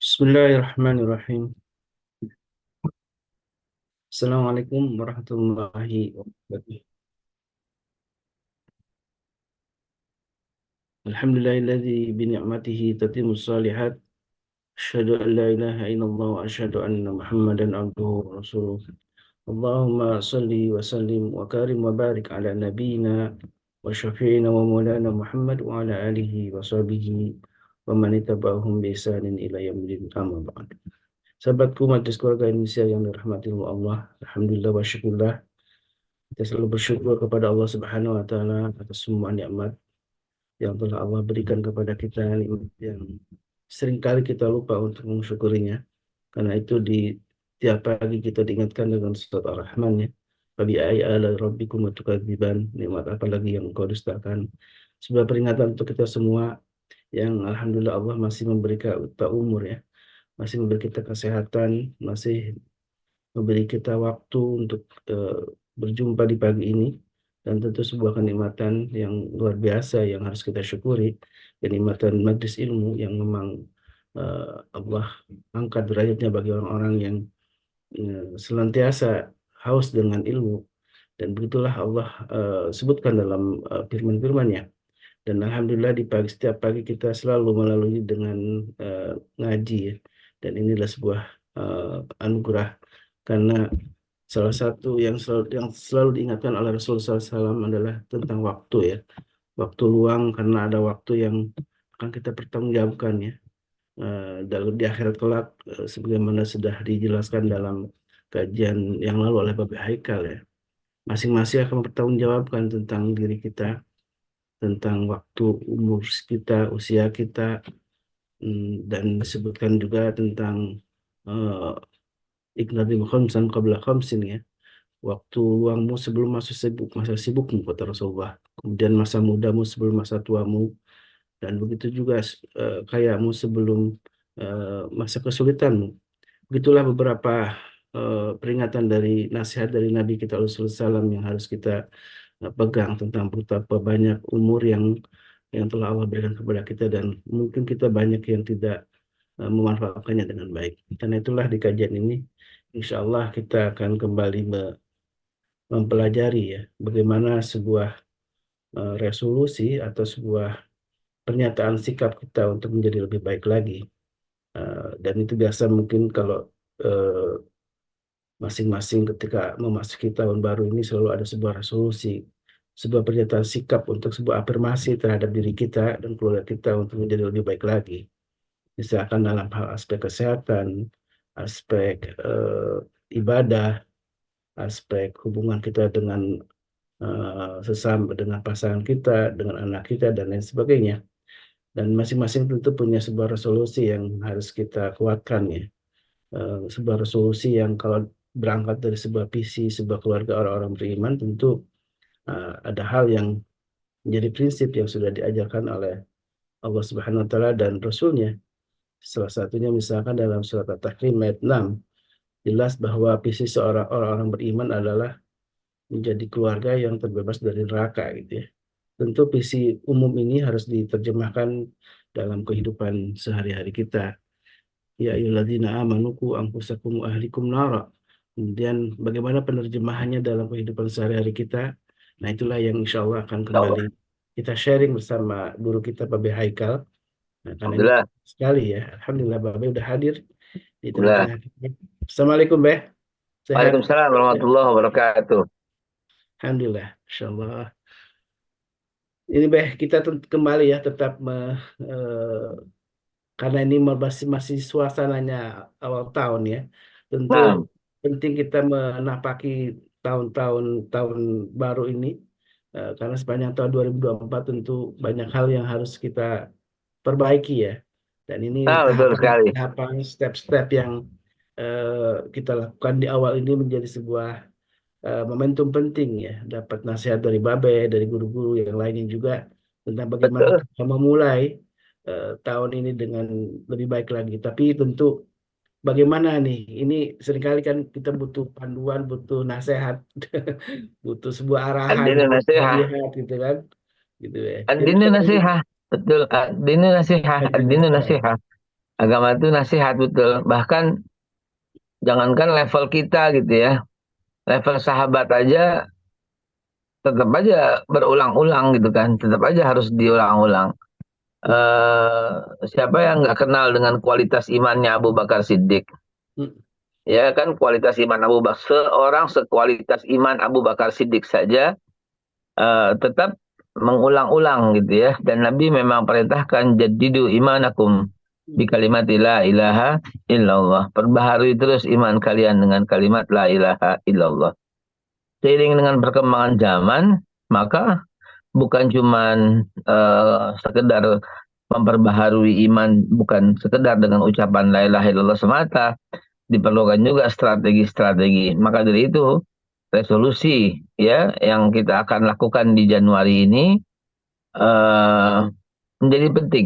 Bismillahirrahmanirrahim. Assalamualaikum warahmatullahi wabarakatuh. Alhamdulillahilladzi bi ni'matihi tatimmus shalihat. Asyhadu an la ilaha illallah wa asyhadu anna Muhammadan abduhu wa rasuluh. Allahumma salli wa sallim wa karim wa barik ala nabiyyina wa syafi'ina wa maulana Muhammad wa ala alihi wa sahbihi wa man ittaba'ahum bi ihsanin ila yaumil amma ba'd. Sahabatku majelis keluarga Indonesia yang dirahmati Allah, alhamdulillah wa syukurlah. Kita selalu bersyukur kepada Allah Subhanahu wa taala atas semua nikmat yang telah Allah berikan kepada kita, nikmat yang seringkali kita lupa untuk mensyukurinya. Karena itu di tiap pagi kita diingatkan dengan surat Ar-Rahman ya. Fabi ayyi ala rabbikum tukadziban, nikmat apa lagi yang kau dustakan. Sebuah peringatan untuk kita semua yang alhamdulillah Allah masih memberi kita umur ya, masih memberi kita kesehatan, masih memberi kita waktu untuk berjumpa di pagi ini, dan tentu sebuah kenikmatan yang luar biasa yang harus kita syukuri, kenikmatan majlis ilmu yang memang Allah angkat derajatnya bagi orang-orang yang senantiasa haus dengan ilmu, dan begitulah Allah sebutkan dalam firman-firman-Nya. Dan alhamdulillah di pagi, setiap pagi kita selalu melalui dengan ngaji ya. Dan inilah sebuah anugerah, karena salah satu yang selalu diingatkan oleh Rasulullah SAW adalah tentang waktu ya. Waktu luang, karena ada waktu yang akan kita pertanggungjawabkan ya. Dalam di akhirat kelak, sebagaimana sudah dijelaskan dalam kajian yang lalu oleh Bapak Haikal ya. Masing-masing akan mempertanggungjawabkan tentang diri kita, tentang waktu, umur kita, usia kita, dan disebutkan juga tentang uh, iknadim khamsan qabla khamsin ya. Waktu luangmu sebelum masa sibukmu, kata Rasulullah. Kemudian masa mudamu sebelum masa tuamu, dan begitu juga kayamu sebelum masa kesulitanmu. Begitulah beberapa peringatan dari nasihat dari Nabi kita Rasulullah SAW yang harus kita pegang, tentang betapa banyak umur yang telah Allah berikan kepada kita, dan mungkin kita banyak yang tidak memanfaatkannya dengan baik. Karena itulah di kajian ini, insya Allah kita akan kembali mempelajari ya bagaimana sebuah resolusi atau sebuah pernyataan sikap kita untuk menjadi lebih baik lagi. Dan itu biasa mungkin kalau eh, masing-masing ketika memasuki tahun baru ini selalu ada sebuah resolusi, sebuah pernyataan sikap untuk sebuah afirmasi terhadap diri kita dan keluarga kita untuk menjadi lebih baik lagi. Misalkan dalam hal aspek kesehatan, aspek ibadah, aspek hubungan kita dengan sesama, dengan pasangan kita, dengan anak kita, dan lain sebagainya. Dan masing-masing tentu punya sebuah resolusi yang harus kita kuatkan ya. Sebuah resolusi yang kalau berangkat dari sebuah visi sebuah keluarga orang-orang beriman, tentu ada hal yang menjadi prinsip yang sudah diajarkan oleh Allah Subhanahu wa taala dan Rasulnya. Salah satunya misalkan dalam surat At-Tahrim ayat 6, jelas bahwa visi seorang orang-orang beriman adalah menjadi keluarga yang terbebas dari neraka gitu ya. Tentu visi umum ini harus diterjemahkan dalam kehidupan sehari-hari kita. Ya ayyuhalladzina amanu qu anfusakum wa ahlikum nara. Kemudian bagaimana penerjemahannya dalam kehidupan sehari-hari kita? Nah, itulah yang insya Allah akan Insya kembali Allah. kita sharing bersama guru kita Pak B. Haikal. Nah, karena ini Alhamdulillah. sekali ya. Alhamdulillah Pak B udah hadir di Alhamdulillah. tengah-tengah kita. Assalamualaikum Beh. Sehat? Waalaikumsalam warahmatullahi wabarakatuh. Alhamdulillah. Insya Allah. Ini Beh, kita kembali ya tetap karena ini masih masih suasananya awal tahun ya. Tentu Nah, penting kita menapaki tahun baru ini, karena sepanjang tahun 2024 tentu banyak hal yang harus kita perbaiki ya. Dan ini betul sekali. tahapan step-step yang kita lakukan di awal ini menjadi sebuah momentum penting ya. Dapat nasihat dari Babe, dari guru-guru yang lainnya juga tentang bagaimana Betul. kita memulai tahun ini dengan lebih baik lagi. Tapi tentu bagaimana nih? Ini seringkali kan kita butuh panduan, butuh nasihat, butuh sebuah arahan Andina dari nasihat. lihat gitu kan, gitu ya. Jadi Andina kalau nasihat. Betul. Dini nasihat, Haji dini Ustaz. nasihat. Agama itu nasihat, betul. Bahkan jangankan level kita gitu ya, level sahabat aja tetap aja berulang-ulang gitu kan, tetap aja harus diulang-ulang. eh Siapa yang nggak kenal dengan kualitas imannya Abu Bakar Siddiq? Hmm. Ya kan, kualitas iman Abu Bakar, seorang sekualitas iman Abu Bakar Siddiq saja tetap mengulang-ulang gitu ya. Dan Nabi memang perintahkan jadidu imanakum bi kalimat la ilaha illallah. Perbaharui terus iman kalian dengan kalimat la ilaha illallah. Seiring dengan perkembangan zaman, maka bukan cuman sekedar memperbaharui iman, bukan sekedar dengan ucapan la ilaha illallah semata, diperlukan juga strategi-strategi. Maka dari itu, resolusi ya yang kita akan lakukan di Januari ini eh, menjadi penting.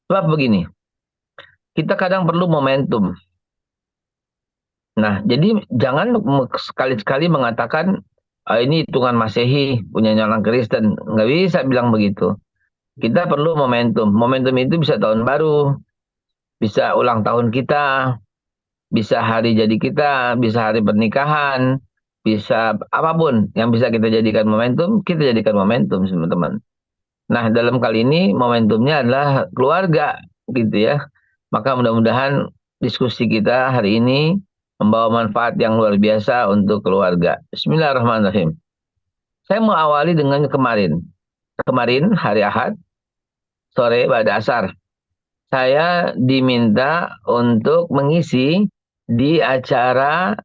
Sebab begini, kita kadang perlu momentum. Nah, jadi jangan sekali-sekali mengatakan ini hitungan Masehi, punya orang Kristen. Nggak bisa bilang begitu. Kita perlu momentum. Momentum itu bisa tahun baru, bisa ulang tahun kita, bisa hari jadi kita, bisa hari pernikahan, bisa apapun yang bisa kita jadikan momentum, kita jadikan momentum, teman-teman. Nah, dalam kali ini momentumnya adalah keluarga, gitu ya. Maka mudah-mudahan diskusi kita hari ini membawa manfaat yang luar biasa untuk keluarga. Bismillahirrahmanirrahim. Saya mau awali dengan kemarin. Kemarin hari Ahad, sore pada asar, saya diminta untuk mengisi di acara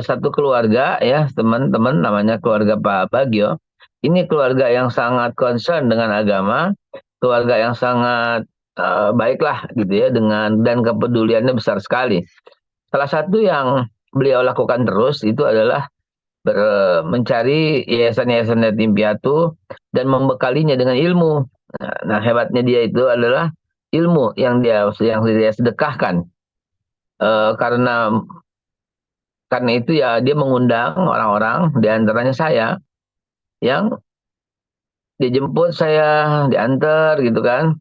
satu keluarga ya, teman-teman, namanya keluarga Pak Bagio. Ini keluarga yang sangat concern dengan agama, keluarga yang sangat baiklah gitu ya, dengan dan kepeduliannya besar sekali. Salah satu yang beliau lakukan terus itu adalah mencari yayasan-yayasan yatim piatu dan membekalinya dengan ilmu. Nah, hebatnya dia itu adalah ilmu yang dia sedekahkan. Karena itu ya dia mengundang orang-orang, di antaranya saya, yang dijemput saya, diantar gitu kan,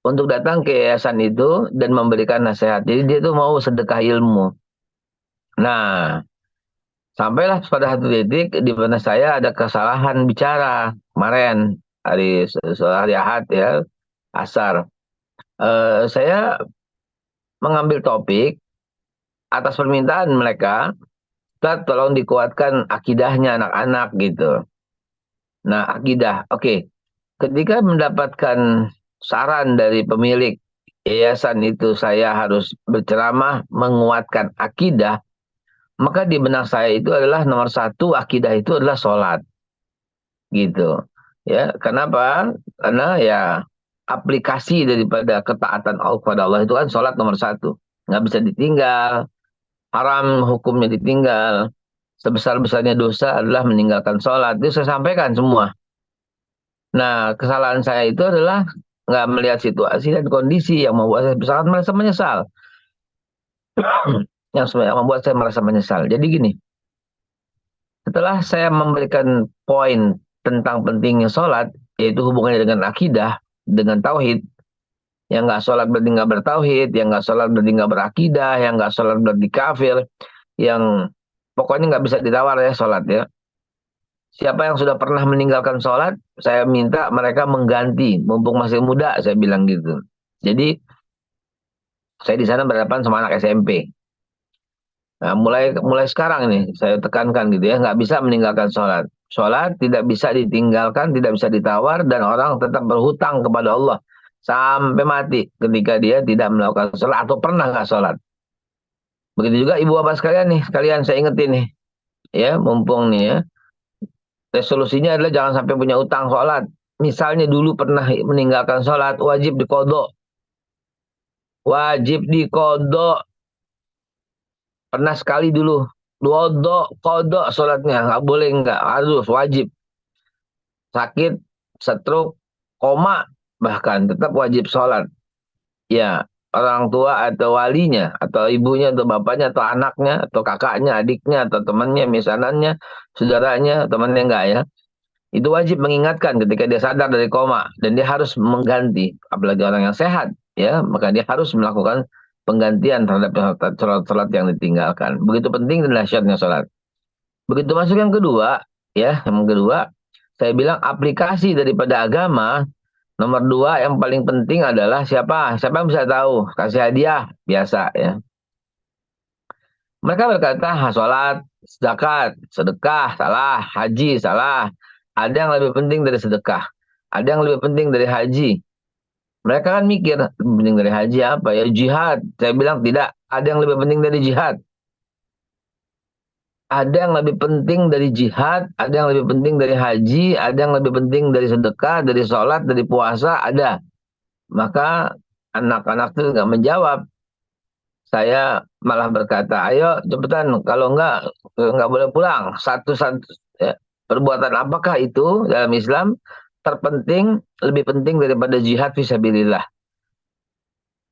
untuk datang ke yayasan itu dan memberikan nasihat. Jadi dia tuh mau sedekah ilmu. Nah, sampailah pada satu titik di mana saya ada kesalahan bicara kemarin, hari Ahad ya, asar. Saya mengambil topik atas permintaan mereka, "Ustaz, tolong dikuatkan akidahnya anak-anak," gitu. Nah, akidah. Oke. Ketika mendapatkan saran dari pemilik yayasan itu, saya harus berceramah menguatkan akidah, maka di benak saya itu adalah nomor satu, akidah itu adalah sholat. Gitu. Ya, kenapa? Karena ya aplikasi daripada ketaatan Allah kepada Allah itu kan sholat nomor satu. Nggak bisa ditinggal, haram hukumnya ditinggal. Sebesar-besarnya dosa adalah meninggalkan sholat. Itu saya sampaikan semua. Nah, kesalahan saya itu adalah nggak melihat situasi dan kondisi yang membuat saya sangat merasa menyesal. Yang membuat saya merasa menyesal. Jadi gini, setelah saya memberikan poin tentang pentingnya sholat, yaitu hubungannya dengan akidah, dengan tauhid, yang nggak sholat berarti nggak bertauhid, yang nggak sholat berarti nggak berakidah, yang nggak sholat berarti kafir, yang pokoknya nggak bisa ditawar ya sholat ya. Siapa yang sudah pernah meninggalkan sholat, saya minta mereka mengganti, mumpung masih muda, saya bilang gitu. Jadi, saya di sana berhadapan sama anak SMP. Nah, mulai sekarang ini, saya tekankan gitu ya, nggak bisa meninggalkan sholat. Sholat tidak bisa ditinggalkan, tidak bisa ditawar, dan orang tetap berhutang kepada Allah sampai mati ketika dia tidak melakukan sholat atau pernah nggak sholat. Begitu juga ibu bapak sekalian saya ingetin nih, ya, mumpung nih ya. Resolusinya adalah jangan sampai punya utang sholat. Misalnya dulu pernah meninggalkan sholat, wajib dikodok. Wajib dikodok. Pernah sekali dulu. Kodok sholatnya. Nggak boleh nggak. Harus, wajib. Sakit, stroke, koma. Bahkan tetap wajib sholat. Ya, orang tua atau walinya, atau ibunya, atau bapaknya, atau anaknya, atau kakaknya, adiknya, atau temannya, misanannya, saudaranya, temannya enggak ya. Itu wajib mengingatkan ketika dia sadar dari koma dan dia harus mengganti. Apalagi orang yang sehat, ya, maka dia harus melakukan penggantian terhadap sholat yang ditinggalkan. Begitu penting dan dahsyatnya sholat. Begitu masuk yang kedua, ya, yang kedua, saya bilang aplikasi daripada agama. Nomor dua yang paling penting adalah siapa? Siapa yang bisa tahu? Kasih hadiah, biasa ya. Mereka berkata, sholat, zakat, sedekah, salah, haji, salah. Ada yang lebih penting dari sedekah. Ada yang lebih penting dari haji. Mereka kan mikir, lebih penting dari haji apa ya? Jihad. Saya bilang tidak. Ada yang lebih penting dari jihad. Ada yang lebih penting dari jihad. Ada yang lebih penting dari haji. Ada yang lebih penting dari sedekah, dari sholat, dari puasa. Ada. Maka anak-anak itu nggak menjawab. Saya malah berkata, ayo cepetan, kalau nggak boleh pulang. Satu-satu ya. Perbuatan apakah itu dalam Islam terpenting, lebih penting daripada jihad fisabilillah.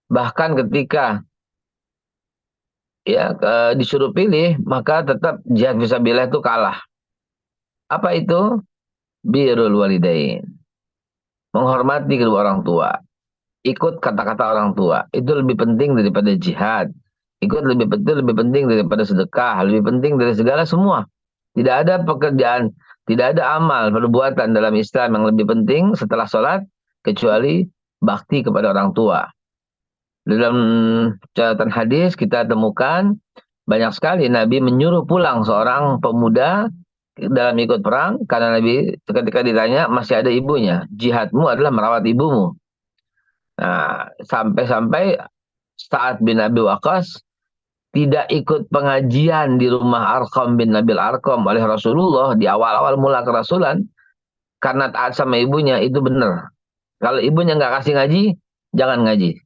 Bahkan ketika ya disuruh pilih, maka tetap jihad fisabilillah itu kalah. Apa itu? Birrul walidain. Menghormati kedua orang tua. Ikut kata-kata orang tua. Itu lebih penting daripada jihad. Ikut lebih penting daripada sedekah, lebih penting dari segala semua. Tidak ada pekerjaan, tidak ada amal, perbuatan dalam Islam yang lebih penting setelah sholat, kecuali bakti kepada orang tua. Dalam catatan hadis kita temukan banyak sekali Nabi menyuruh pulang seorang pemuda dalam ikut perang, karena Nabi ketika ditanya masih ada ibunya. Jihadmu adalah merawat ibumu. Nah, sampai-sampai Sa'ad bin Abi Waqqas tidak ikut pengajian di rumah Arqam bin Nabil Arqam oleh Rasulullah di awal-awal mula kerasulan karena taat sama ibunya. Itu benar. Kalau ibunya nggak kasih ngaji, jangan ngaji.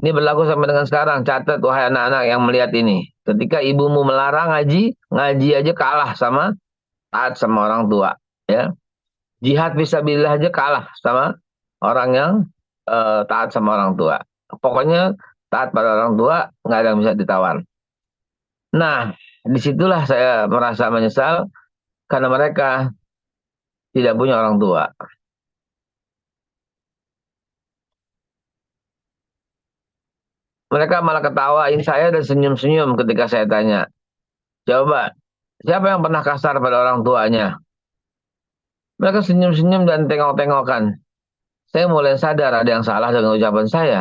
Ini berlaku sampai dengan sekarang. Catat wahai anak-anak yang melihat ini. Ketika ibumu melarang ngaji, ngaji aja kalah sama taat sama orang tua. Ya, jihad fisabilillah aja kalah sama orang yang taat sama orang tua. Pokoknya taat pada orang tua nggak ada yang bisa ditawar. Nah, disitulah saya merasa menyesal karena mereka tidak punya orang tua. Mereka malah ketawain saya dan senyum-senyum ketika saya tanya. Coba, siapa yang pernah kasar pada orang tuanya? Mereka senyum-senyum dan tengok-tengokan. Saya mulai sadar ada yang salah dengan ucapan saya.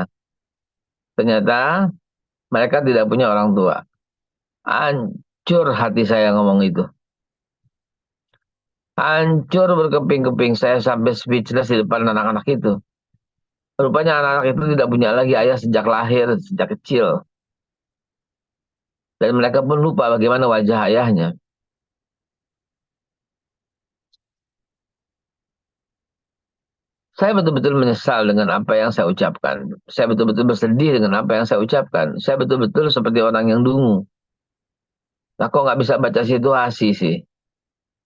Ternyata mereka tidak punya orang tua. Hancur hati saya ngomong itu. Hancur berkeping-keping, saya sampai speechless di depan anak-anak itu. Rupanya anak-anak itu tidak punya lagi ayah sejak lahir, sejak kecil. Dan mereka pun lupa bagaimana wajah ayahnya. Saya betul-betul menyesal dengan apa yang saya ucapkan. Saya betul-betul bersedih dengan apa yang saya ucapkan. Saya betul-betul seperti orang yang dungu. Nah, kok nggak bisa baca situasi sih?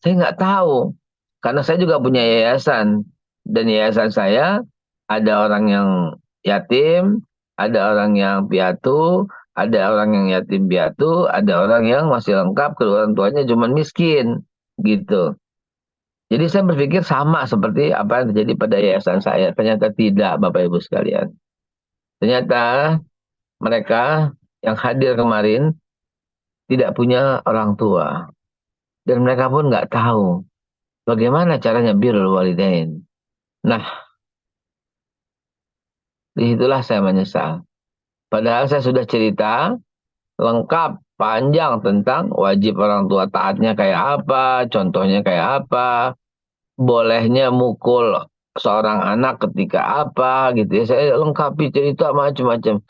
Saya nggak tahu. Karena saya juga punya yayasan. Dan yayasan saya ada orang yang yatim, ada orang yang piatu, ada orang yang yatim piatu, ada orang yang masih lengkap, kedua orang tuanya cuma miskin. Gitu. Jadi saya berpikir sama seperti apa yang terjadi pada yayasan saya. Ternyata tidak, Bapak Ibu sekalian. Ternyata mereka yang hadir kemarin tidak punya orang tua. Dan mereka pun nggak tahu bagaimana caranya birrul walidain. Nah, disitulah saya menyesal. Padahal saya sudah cerita lengkap, panjang tentang wajib orang tua taatnya kayak apa, contohnya kayak apa, bolehnya mukul seorang anak ketika apa gitu ya. Saya lengkapi cerita macam-macam.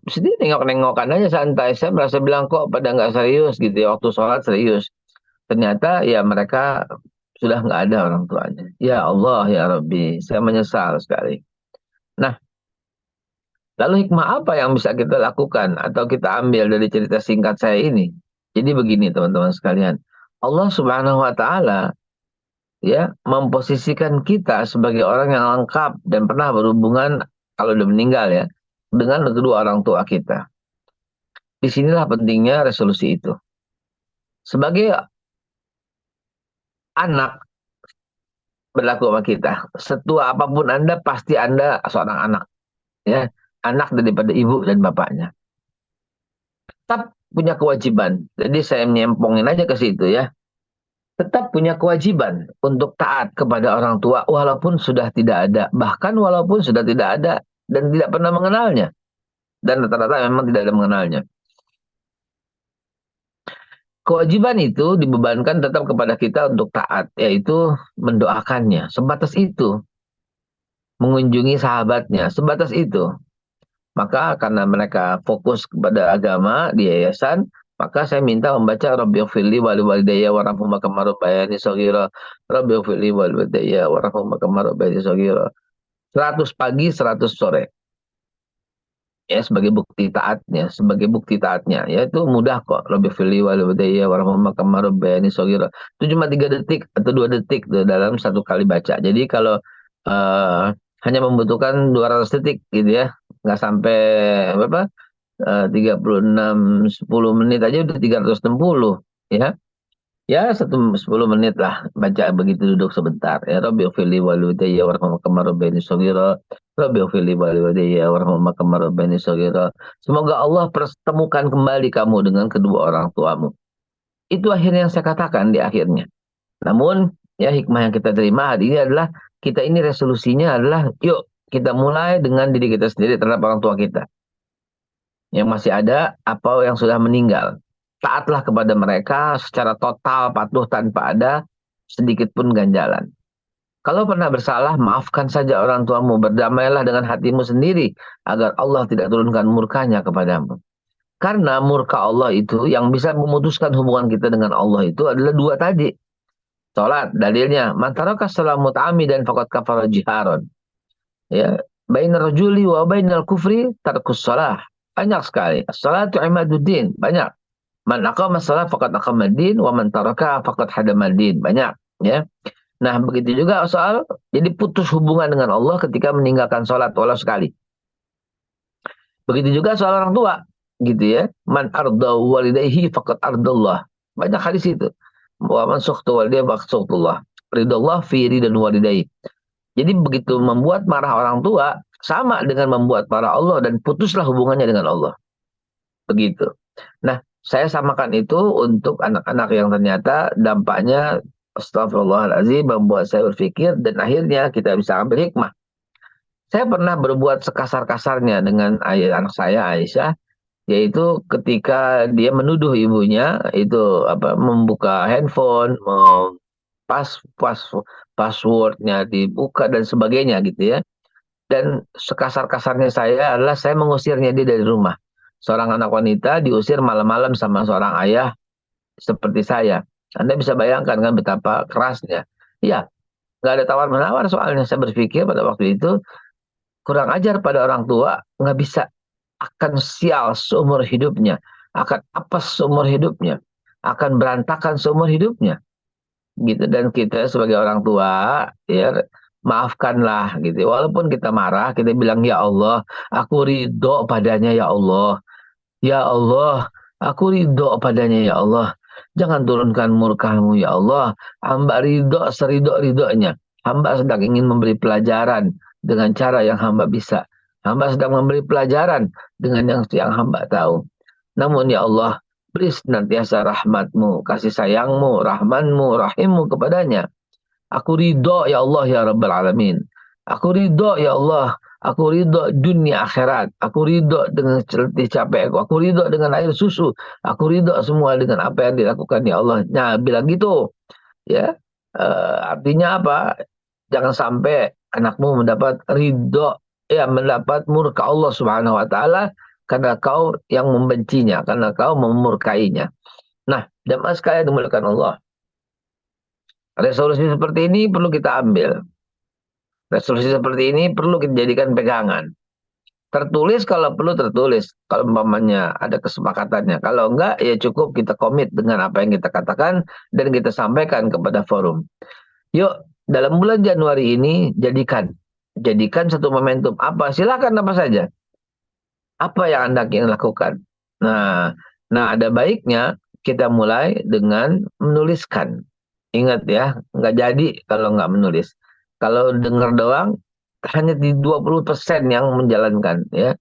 Sedih nengok-nengokan aja santai. Saya merasa bilang kok pada nggak serius gitu ya. Waktu sholat serius. Ternyata ya mereka sudah nggak ada orang tuanya. Ya Allah ya Rabbi. Saya menyesal sekali. Nah, lalu hikmah apa yang bisa kita lakukan atau kita ambil dari cerita singkat saya ini? Jadi begini teman-teman sekalian. Allah Subhanahu wa taala ya memposisikan kita sebagai orang yang lengkap dan pernah berhubungan kalau udah meninggal ya dengan kedua orang tua kita. Disinilah pentingnya resolusi itu. Sebagai anak berlaku sama kita. Setua apapun Anda, pasti Anda seorang anak, ya, anak daripada ibu dan bapaknya. Tetap punya kewajiban. Jadi saya nyempongin aja ke situ ya. Tetap punya kewajiban untuk taat kepada orang tua walaupun sudah tidak ada, bahkan walaupun sudah tidak ada dan tidak pernah mengenalnya, dan rata-rata memang tidak ada mengenalnya. Kewajiban itu dibebankan tetap kepada kita untuk taat, yaitu mendoakannya, sebatas itu, mengunjungi sahabatnya, sebatas itu. Maka karena mereka fokus kepada agama di yayasan, maka saya minta membaca Rabbighfirli wali walidayya warhamhuma kama rabbayani shaghira. Rabbighfirli wali walidayya warhamhuma kama rabbayani shaghira. 100 pagi, 100 sore. Ya, sebagai bukti taatnya, ya itu mudah kok. Rabbighfirli wali walidayya warhamhuma kama rabbayani shaghira. Itu cuma 3 detik atau 2 detik tuh dalam satu kali baca. Jadi kalau eh, hanya membutuhkan 200 detik gitu ya, nggak sampai berapa, 36 10 menit aja udah 360 ya. Ya, 10 menit lah baca begitu, duduk sebentar. Ya Rabbighfirli walidayya warhamhuma kama rabbayani shaghira. Rabbighfirli walidayya warhamhuma kama rabbayani shaghira. Semoga Allah pertemukan kembali kamu dengan kedua orang tuamu. Itu akhirnya yang saya katakan di akhirnya. Namun ya, hikmah yang kita terima hari ini adalah kita ini resolusinya adalah yuk kita mulai dengan diri kita sendiri terhadap orang tua kita yang masih ada atau yang sudah meninggal. Taatlah kepada mereka secara total, patuh tanpa ada sedikit pun ganjalan. Kalau pernah bersalah, maafkan saja orang tuamu, berdamailah dengan hatimu sendiri, agar Allah tidak turunkan murkanya kepadamu. Karena murka Allah itu, yang bisa memutuskan hubungan kita dengan Allah itu adalah dua tadi. Salat, dalilnya, man taraka salat muta'ammidan faqad kafara jiharon. Ya, bainar rajuli wa bainal kufri tarkus shalah. Banyak sekali. As-salatu imaduddin, banyak. Man aqama shalah faqad aqama ad-din wa man taraka faqad hadama ad-din. Banyak, ya. Nah, begitu juga soal jadi putus hubungan dengan Allah ketika meninggalkan salat walau sekali. Begitu juga soal orang tua, gitu ya. Man arda walidayhi faqad ardallah. Banyak hadis itu. Wa man sukhtu walidayhi faqad sukhtullah. Ridallah fi ridan walidayhi. Jadi begitu membuat marah orang tua, sama dengan membuat marah Allah dan putuslah hubungannya dengan Allah. Begitu. Nah, saya samakan itu untuk anak-anak yang ternyata dampaknya astagfirullahaladzim membuat saya berpikir dan akhirnya kita bisa ambil hikmah. Saya pernah berbuat sekasar-kasarnya dengan anak saya Aisyah, yaitu ketika dia menuduh ibunya itu membuka handphone, pas passwordnya dibuka dan sebagainya gitu ya. Dan sekasar-kasarnya saya adalah saya mengusirnya dia dari rumah. Seorang anak wanita diusir malam-malam sama seorang ayah seperti saya. Anda bisa bayangkan kan betapa kerasnya. Iya, nggak ada tawar-menawar soalnya. Saya berpikir pada waktu itu, kurang ajar pada orang tua, nggak bisa, akan sial seumur hidupnya, akan apes seumur hidupnya, akan berantakan seumur hidupnya. Gitu. Dan kita sebagai orang tua ya maafkanlah gitu, walaupun kita marah kita bilang ya Allah aku ridho padanya, ya Allah, ya Allah aku ridho padanya, ya Allah jangan turunkan murkamu, ya Allah hamba ridho seridho-ridhonya, hamba sedang ingin memberi pelajaran dengan cara yang hamba bisa, hamba sedang memberi pelajaran dengan yang hamba tahu. Namun ya Allah, beri senantiasa rahmatmu, kasih sayangmu, rahmanmu, rahimmu kepadanya. Aku ridho ya Allah ya Rabbal Alamin. Aku ridho ya Allah. Aku ridho dunia akhirat. Aku ridho dengan letih capekku. Aku ridho dengan air susu. Aku ridho semua dengan apa yang dilakukan ya Allah. Nah, bilang gitu. Ya, artinya apa? Jangan sampai anakmu mendapat ridho, ya mendapat murka Allah Subhanahu Wa Taala karena kau yang membencinya, karena kau memurkainya. Nah, jemaah sekalian dimuliakan Allah. Resolusi seperti ini perlu kita ambil. Resolusi seperti ini perlu kita jadikan pegangan. Tertulis kalau perlu tertulis. Kalau umpamanya ada kesepakatannya. Kalau enggak, ya cukup kita komit dengan apa yang kita katakan dan kita sampaikan kepada forum. Yuk, dalam bulan Januari ini jadikan satu momentum. Apa? Silakan apa saja. Apa yang Anda ingin lakukan? Nah, ada baiknya kita mulai dengan menuliskan. Ingat ya, nggak jadi kalau nggak menulis. Kalau dengar doang, hanya di 20% yang menjalankan, ya.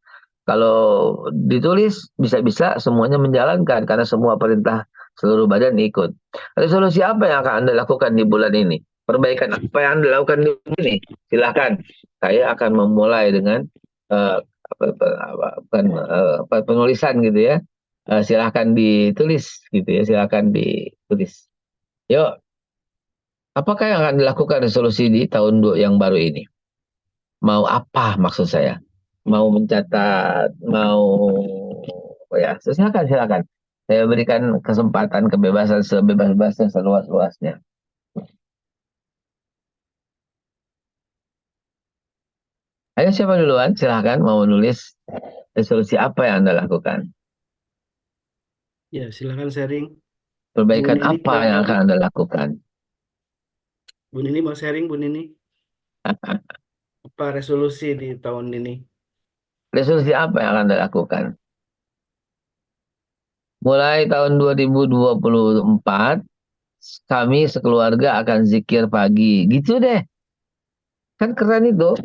Kalau ditulis, bisa-bisa semuanya menjalankan, karena semua perintah seluruh badan ikut. Resolusi apa yang akan Anda lakukan di bulan ini? Perbaikan apa yang Anda lakukan di bulan ini? Silahkan. Saya akan memulai dengan eh, penulisan gitu ya. Silahkan ditulis gitu ya, silahkan ditulis. Yuk, apakah yang akan dilakukan resolusi di tahun yang baru ini? Mau apa maksud saya? Mau mencatat, mau apa ya? Silakan, silakan. Saya berikan kesempatan kebebasan sebebas-bebasnya, seluas-luasnya. Ayo siapa duluan? Silakan mau menulis resolusi apa yang Anda lakukan? Ya, silakan sharing. Bu Perbaikan Nini apa mau yang akan Anda lakukan? Bu Nini mau sharing Bu Nini apa resolusi di tahun ini? Resolusi apa yang akan Anda lakukan? Mulai tahun 2024, kami sekeluarga akan zikir pagi. Gitu deh. Kan keren itu.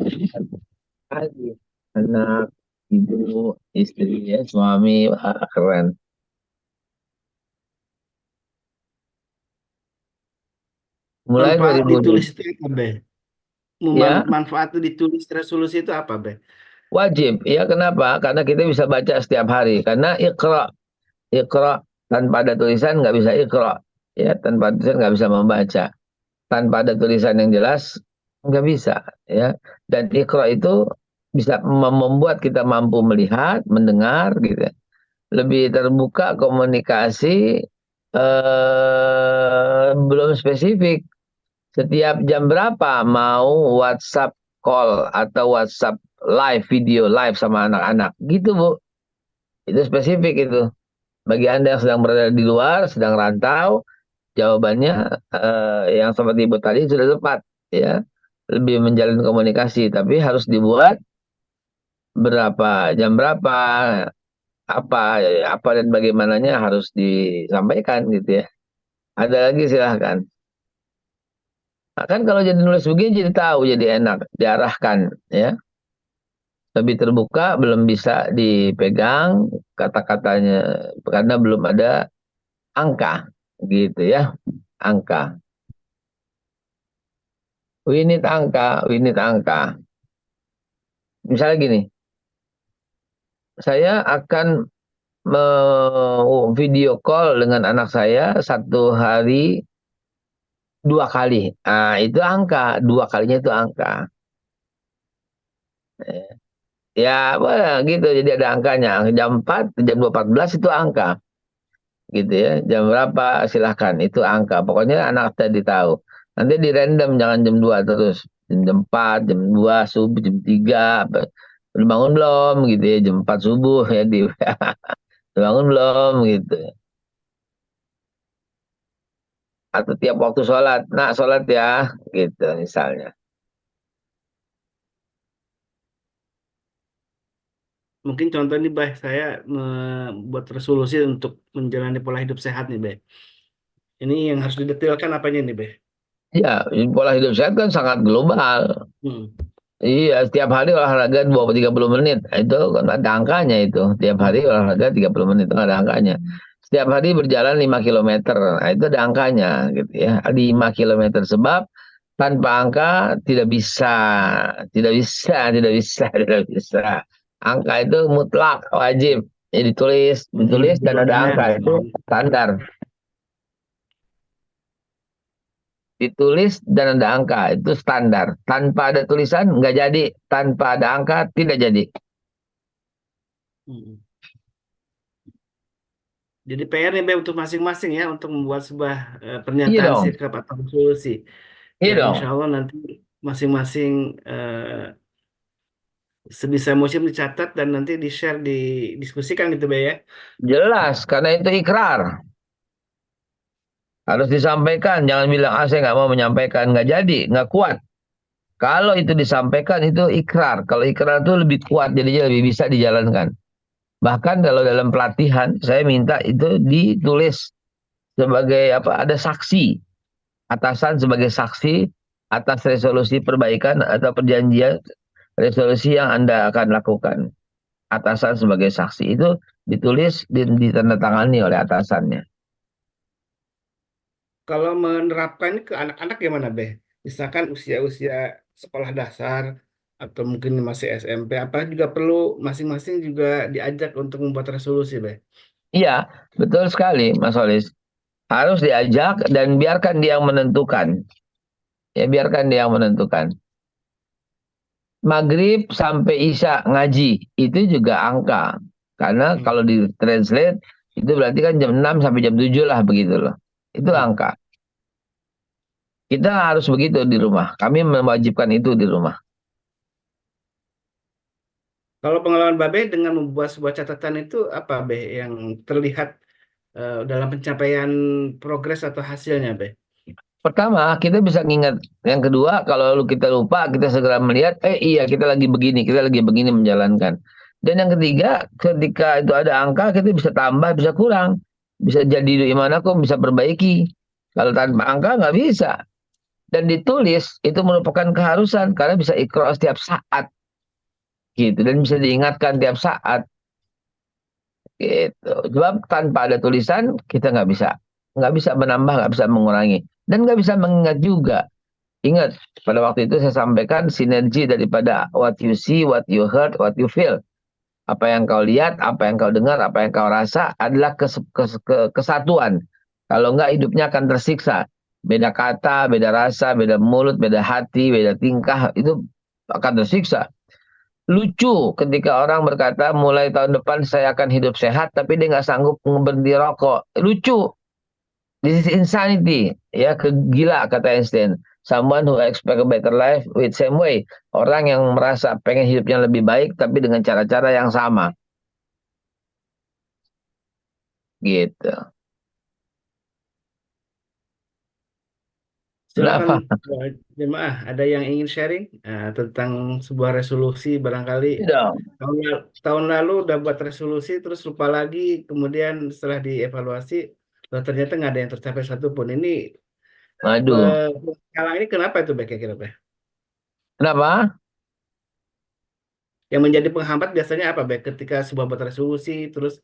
Pagi. Anak, ibu, istri, ya, suami, wah, keren. Mulai Manfaat 2000 ditulis itu apa, Be? ya, Manfaat itu ditulis resolusi itu apa, Be? wajib. Ya, kenapa? Karena kita bisa baca setiap hari. Karena ikra, ikra tanpa ada tulisan nggak bisa ikra. Ya, tanpa tulisan nggak bisa membaca. Tanpa ada tulisan yang jelas nggak bisa. Ya, dan ikra itu bisa membuat kita mampu melihat, mendengar, gitu. Lebih terbuka komunikasi, belum spesifik. Setiap jam berapa mau WhatsApp call atau WhatsApp live, video live sama anak-anak. Gitu, Bu. Itu spesifik itu. Bagi Anda yang sedang berada di luar, sedang rantau, jawabannya yang seperti Ibu tadi sudah tepat. Ya. Lebih menjalin komunikasi. Tapi harus dibuat berapa, jam berapa, apa, apa dan bagaimananya harus disampaikan gitu ya. Ada lagi silahkan. Nah, kan kalau jadi nulis begini jadi tahu, jadi enak, diarahkan ya. Lebih terbuka, belum bisa dipegang kata-katanya karena belum ada angka gitu ya. Angka. We need angka, we need angka. Misalnya gini, saya akan video call dengan anak saya satu hari 2 kali. Nah, itu angka, 2 kalinya itu angka. Ya, wah, gitu. Jadi ada angkanya. Jam 4, jam 2.14 itu angka. Gitu ya. Jam berapa silahkan. Itu angka. Pokoknya anak tadi tahu. Nanti di random, jangan jam 2 terus. Jam 4, jam 2 subuh, jam 3. Udah bangun belum gitu ya. Jam 4 subuh ya. Udah bangun belum gitu. Atau tiap waktu sholat. Nah, sholat ya. Gitu misalnya. Mungkin contoh nih, Be, saya membuat resolusi untuk menjalani pola hidup sehat nih, Be. Ini yang harus didetailkan apanya nih, Be? Ya, pola hidup sehat kan sangat global. Hmm. Iya, setiap hari olahraga 30 menit. Nah, itu kan ada angkanya itu. Tiap hari olahraga 30 menit itu ada angkanya. Setiap hari berjalan 5 kilometer. Nah, itu ada angkanya gitu ya. 5 kilometer sebab tanpa angka tidak bisa, tidak bisa, tidak bisa, tidak bisa. Angka itu mutlak, wajib. Jadi ditulis, ditulis dan ada Menghitungnya. angka itu standar. Ditulis dan ada angka itu standar. Tanpa ada tulisan nggak jadi, tanpa ada angka tidak jadi. Hmm. Jadi PR nih, Be, untuk masing-masing ya, untuk membuat sebuah Iya pernyataan dong, sikap atau resolusi. iya Ya, insya dong. Allah nanti masing-masing sebisa mungkin dicatat dan nanti di-share, didiskusikan gitu, Be, ya. Jelas, karena itu ikrar. Harus disampaikan, jangan bilang, ah saya nggak mau menyampaikan. Nggak jadi, nggak kuat. Kalau itu disampaikan, itu ikrar. Kalau ikrar itu lebih kuat, jadinya lebih bisa dijalankan. Bahkan kalau dalam pelatihan, saya minta itu ditulis sebagai apa? Ada saksi, atasan sebagai saksi. atas resolusi perbaikan atau perjanjian resolusi yang Anda akan lakukan. Atasan sebagai saksi itu ditulis dan ditandatangani oleh atasannya. Kalau menerapkan ke anak-anak gimana, Beh? Misalkan usia-usia sekolah dasar atau mungkin masih SMP, apa juga perlu masing-masing juga diajak untuk membuat resolusi, Beh? Iya, betul sekali, Mas Solis. Harus diajak dan biarkan dia yang menentukan. Ya, biarkan dia yang menentukan. Maghrib sampai Isya ngaji, itu juga angka. Karena Hmm. kalau di translate, itu berarti kan jam 6 sampai jam 7 lah begitu loh. Itu Hmm. angka. Kita harus begitu di rumah. Kami mewajibkan itu di rumah. Kalau pengalaman Babe dengan membuat sebuah catatan itu apa, Beh, yang terlihat dalam pencapaian progres atau hasilnya, Beh? Pertama, kita bisa nginget. Yang kedua, kalau kita lupa, kita segera melihat, iya kita lagi begini menjalankan. Dan yang ketiga, ketika itu ada angka, kita bisa tambah, bisa kurang. Bisa jadi gimana kok bisa perbaiki. Kalau tanpa angka nggak bisa. Dan ditulis, itu merupakan keharusan, karena bisa ikro setiap saat. Gitu. Dan bisa diingatkan tiap saat. Gitu. Sebab tanpa ada tulisan, kita nggak bisa. Nggak bisa menambah, nggak bisa mengurangi. Dan nggak bisa mengingat juga. Ingat, pada waktu itu saya sampaikan sinergi daripada what you see, what you heard, what you feel. Apa yang kau lihat, apa yang kau dengar, apa yang kau rasa adalah kesatuan. Kalau enggak, hidupnya akan tersiksa. Beda kata, beda rasa, beda mulut, beda hati, beda tingkah, itu akan tersiksa. Lucu ketika orang berkata, mulai tahun depan saya akan hidup sehat, tapi dia nggak sanggup berhenti rokok. Lucu. This is insanity, ya kegila kata Einstein. Someone who expect a better life with same way. Orang yang merasa pengen hidupnya lebih baik tapi dengan cara-cara yang sama, gitu. Silakan, Kenapa? jemaah, ada yang ingin sharing tentang sebuah resolusi barangkali Tidak. tahun lalu udah buat resolusi terus lupa lagi, kemudian setelah dievaluasi loh, ternyata nggak ada yang tercapai satupun. Ini Aduh. sekarang ini kenapa itu, Beh, kira-kira, Beh? Kenapa? Yang menjadi penghambat biasanya apa, Beh? Ketika sebuah buat resolusi terus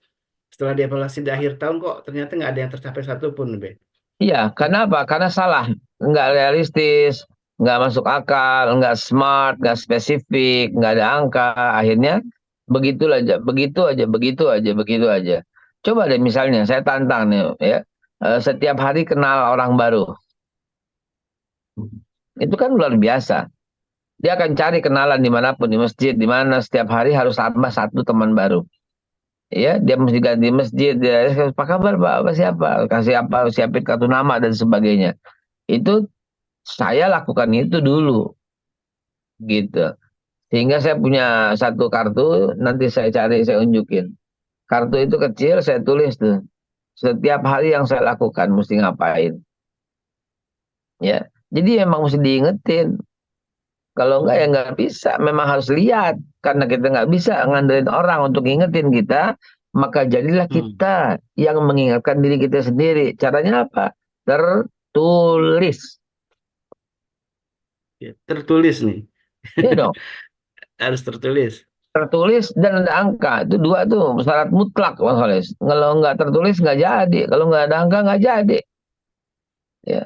setelah dievaluasi di akhir tahun kok ternyata nggak ada yang tercapai satupun, Beh? Iya, karena apa? Karena salah. Nggak realistis, nggak masuk akal, nggak smart, nggak spesifik, nggak ada angka. Akhirnya begitulah aja, begitu aja, begitu aja, begitu aja. Coba deh misalnya, saya tantang nih, ya. Setiap hari kenal orang baru. Itu kan luar biasa. Dia akan cari kenalan dimanapun, di masjid, di mana setiap hari harus tambah satu teman baru. Ya, dia mesti ganti masjid, dia, apa kabar Pak, apa siapa, kasih apa, siapin kartu nama dan sebagainya. Itu saya lakukan itu dulu, gitu. Sehingga saya punya satu kartu, nanti saya cari, saya unjukin. Kartu itu kecil, saya tulis tuh. Setiap hari yang saya lakukan, mesti ngapain. Ya, jadi emang mesti diingetin. Kalau enggak ya nggak bisa. Memang harus lihat. Karena kita nggak bisa ngandelin orang untuk ngingetin kita, maka jadilah Hmm. kita yang mengingatkan diri kita sendiri. Caranya apa? Tertulis. Ya, tertulis nih. Ya dong. Harus tertulis. Tertulis dan ada angka. Itu dua tuh syarat mutlak, Mas Holis. Kalau nggak tertulis nggak jadi. Kalau nggak ada angka nggak jadi. Ya,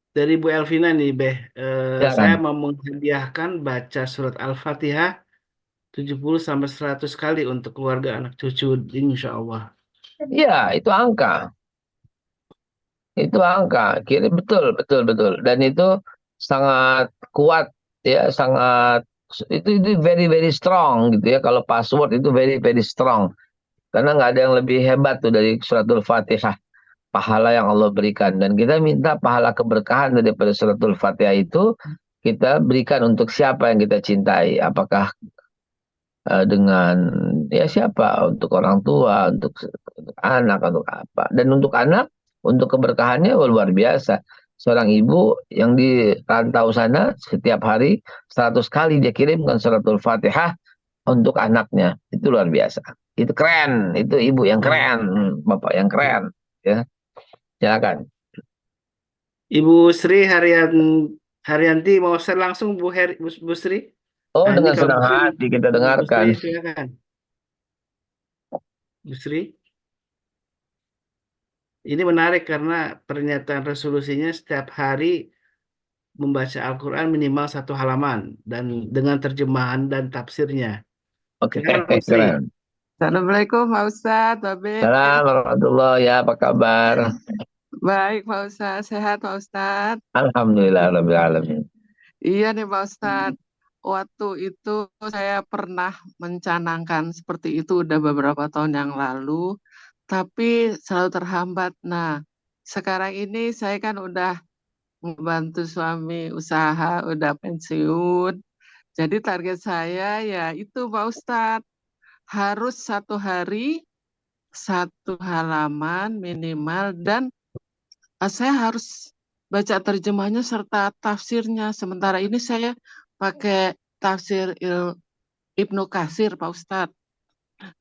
Dari Bu Elvina nih, Beh. Saya silakan. mau menghadiahkan baca surat Al-Fatihah 70 sampai 100 kali untuk keluarga anak cucu, insya Allah. Ya, itu angka. Itu angka. Kira betul, betul, betul. Dan itu sangat kuat, ya, sangat itu very very strong gitu ya. Kalau password itu very very strong. Karena nggak ada yang lebih hebat tuh dari suratul Fatihah. Pahala yang Allah berikan. Dan kita minta pahala keberkahan daripada suratul Fatihah itu kita berikan untuk siapa yang kita cintai. Apakah dengan ya siapa, untuk orang tua, untuk anak, untuk apa. Dan untuk anak, untuk keberkahannya luar biasa. Seorang ibu yang di rantau sana setiap hari 100 kali dia kirimkan suratul Fatihah untuk anaknya. Itu luar biasa. Itu keren, itu ibu yang Hmm. keren, bapak yang keren. Ya, silakan. Ibu Sri Haryan Haryanti mau share langsung Bu Sri. Oh, Nah ini dengan kalau senang hati kita Bu Sri dengarkan. silakan. Bu Sri, ini menarik karena pernyataan resolusinya setiap hari membaca Al-Quran minimal 1 halaman dan dengan terjemahan dan tafsirnya. Oke, Silakan Bu Sri. keren. Assalamualaikum Pak Ustadz, Pak Ben. Salam warahmatullah, ya, apa kabar? Baik Pak Ustadz, sehat Pak Ustadz. Alhamdulillah rabbil alamin. Iya nih Pak Ustadz, waktu itu saya pernah mencanangkan seperti itu udah beberapa tahun yang lalu, tapi selalu terhambat. Nah, sekarang ini saya kan udah membantu suami usaha, udah pensiun. Jadi target saya ya itu Pak Ustadz, harus 1 hari 1 halaman minimal dan saya harus baca terjemahnya serta tafsirnya. Sementara ini saya pakai tafsir Ibnu Katsir, Pak Ustadz.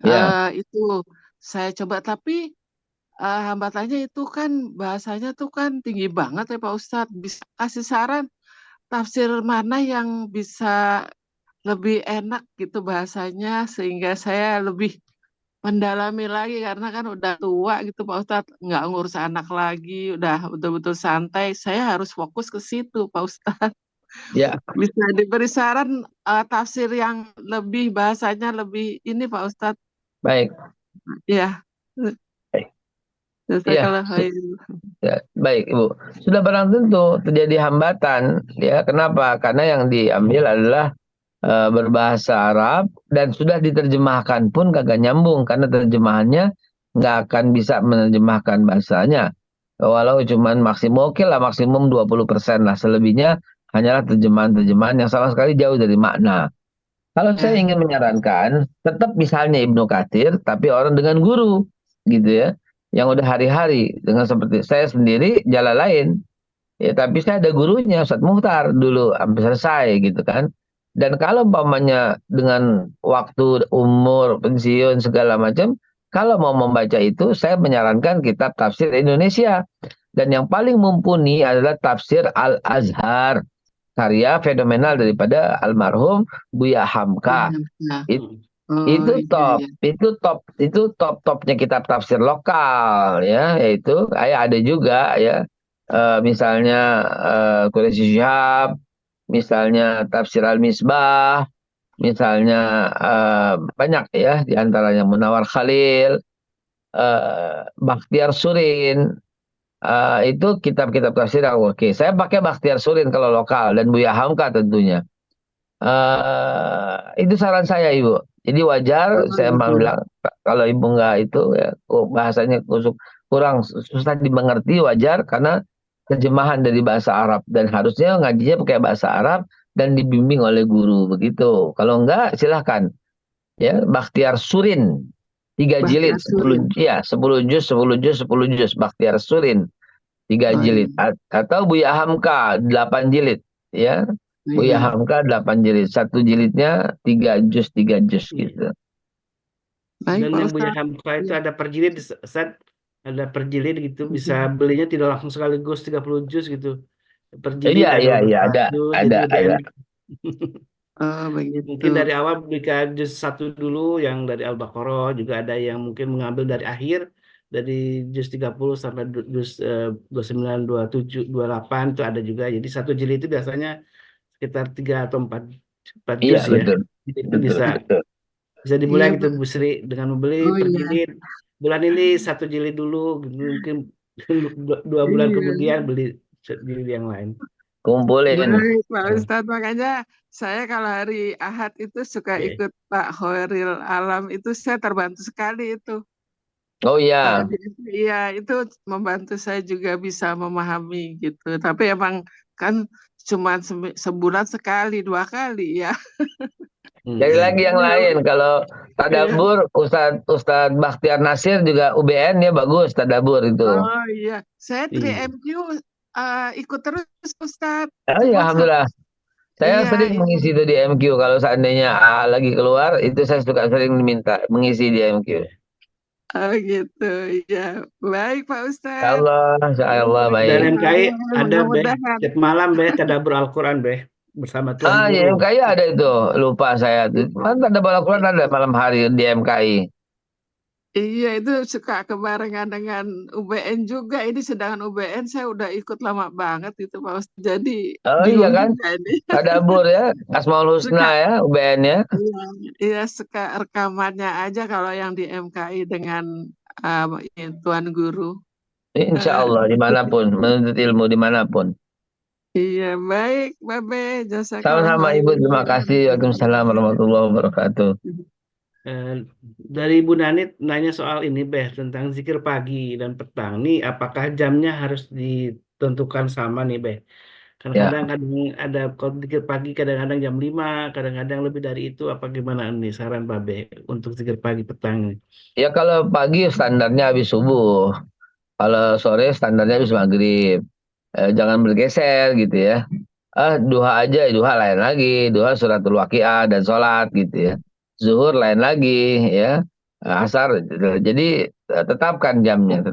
Ya, Itu saya coba, tapi hambatannya itu kan bahasanya tuh kan tinggi banget ya Pak Ustadz. Bisa kasih saran tafsir mana yang bisa lebih enak gitu bahasanya sehingga saya lebih mendalami lagi karena kan udah tua gitu Pak Ustadz, nggak ngurus anak lagi, udah betul-betul santai. Saya harus fokus ke situ Pak Ustadz. ya, Bisa diberi saran tafsir yang lebih bahasanya lebih ini Pak Ustadz. baik. Ya, Baik. Iya, jazakallah khair. ya, baik Ibu. Sudah barang tentu terjadi hambatan, ya. Kenapa? Karena yang diambil adalah berbahasa Arab dan sudah diterjemahkan pun kagak nyambung karena terjemahannya nggak akan bisa menerjemahkan bahasanya. Walau cuman maksimum, oke lah, maksimum 20% lah. Selebihnya hanyalah terjemahan-terjemahan yang sama sekali jauh dari makna. Kalau saya Ya, ingin menyarankan, tetap misalnya Ibnu Katsir, tapi orang dengan guru, gitu ya, yang udah hari-hari dengan seperti saya sendiri jalan lain, ya. Tapi saya ada gurunya, Ustadz Muhtar dulu, sampai selesai gitu kan. Dan kalau umpamanya dengan waktu, umur, pensiun segala macam, kalau mau membaca itu, saya menyarankan kitab tafsir Indonesia. Dan yang paling mumpuni adalah tafsir Al-Azhar, karya fenomenal daripada almarhum Buya Hamka. nah, It- oh itu iya top, iya. itu top-topnya kitab tafsir lokal, ya, yaitu kayak ada juga, ya, misalnya Quraisy Shihab, misalnya tafsir Al-Misbah, misalnya banyak ya, diantaranya Munawar Khalil, Bakhtiar Surin. Itu kitab-kitab tafsir yang oke. Saya pakai Bakhtiar Surin kalau lokal dan Buya Hamka tentunya. Itu saran saya Ibu. Jadi wajar saya Oh, bilang kalau Ibu nggak itu, ya, bahasanya kurang susah dimengerti, wajar karena terjemahan dari bahasa Arab dan harusnya ngajinya pakai bahasa Arab dan dibimbing oleh guru begitu. Kalau enggak silahkan, ya, Bakhtiar Surin 3 jilid, Bahtiar 10, Surin. ya, 10 juz Bakhtiar Surin 3 jilid. Oh iya, Atau Buya Hamka 8 jilid, ya. oh, Buya iya. Hamka 8 jilid, satu jilidnya 3 juz Iya. gitu. Baik Dan Pak yang punya Ustadz. Hamka itu Iya. ada per jilid, Ustaz. Ada per jilid gitu, bisa belinya tidak langsung sekaligus 30 juz gitu. Per jilid Iya, ada iya, iya, beberapa ada, juz, jadi ada, lebih ada. enak. Oh begitu. Mungkin dari awal berikan juz 1 dulu, yang dari Al-Baqarah, juga ada yang mungkin mengambil dari akhir, dari juz 30 sampai juz 29, 27, 28 itu ada juga. Jadi satu jilid itu biasanya sekitar 3 atau 4, 4 Iya, juz ya. betul, Jadi itu betul, bisa betul. bisa dimulai Iya gitu Pak. Bu Sri, dengan membeli Oh per iya. jilid. Bulan ini satu jilid dulu, mungkin 2 bulan Iya. kemudian beli jilid yang lain. Kumpulin. Baik, Pak Nah, Ustadz. Makanya saya kalau hari Ahad itu suka oke. ikut Pak Hoiril Alam itu saya terbantu sekali itu. Oh Kalau iya, iya itu membantu saya juga bisa memahami gitu. Tapi emang kan cuma sebulan sekali, 2 kali ya. cari lagi yang lain. Iya. Kalau Iya. Tadabur, Ustadz Bakhtiar Nasir juga UBN ya, bagus Tadabur itu. Oh iya, saya Iya. 3MQ ikut terus Ustadz. Oh iya, Cuma alhamdulillah. Saya iya, sering mengisi itu di MQ. Kalau seandainya lagi keluar, itu saya suka sering diminta mengisi di MQ. Iya. Oh gitu, ya. Baik Pak Ya Ustadz. Allah, insya Allah Dan baik. MKI ada Beh, Mudah-mudahan. tiap malam Beh tadabbur Al-Quran Beh bersama Tuan Ah, ya Guru. MKI ada itu, lupa saya tuh. Mana ada bola Quran ada malam hari di MKI. Iya, itu suka kebarengan dengan UBN juga. Ini sedangkan UBN saya udah ikut lama banget itu Pak Ustadz. Jadi Oh iya bingung kan, juga ini. tadabur ya, Asmaul Husna Suka, ya, UBN ya. iya, iya suka rekamannya aja kalau yang di MKI dengan Tuan Guru. Insya Eh, Allah dimanapun, menuntut ilmu dimanapun. iya, baik, Babe. Jazakallah Sama-sama Ibu, terima kasih. Waalaikumsalam warahmatullahi wabarakatuh. Eh, dari Ibu Nanit nanya soal ini Beh tentang zikir pagi dan petang. Nih apakah jamnya harus ditentukan sama nih Beh? Kan Ya, kadang-kadang ada kalau zikir pagi kadang-kadang jam 5, kadang-kadang lebih dari itu apa gimana nih saran Babe untuk zikir pagi petang nih? ya kalau pagi standarnya habis subuh, kalau sore standarnya habis maghrib. Jangan bergeser gitu ya. Duha aja, duha lain lagi, duha suratul waqiah dan sholat gitu ya. Zuhur lain lagi ya. Asar, jadi tetapkan jamnya.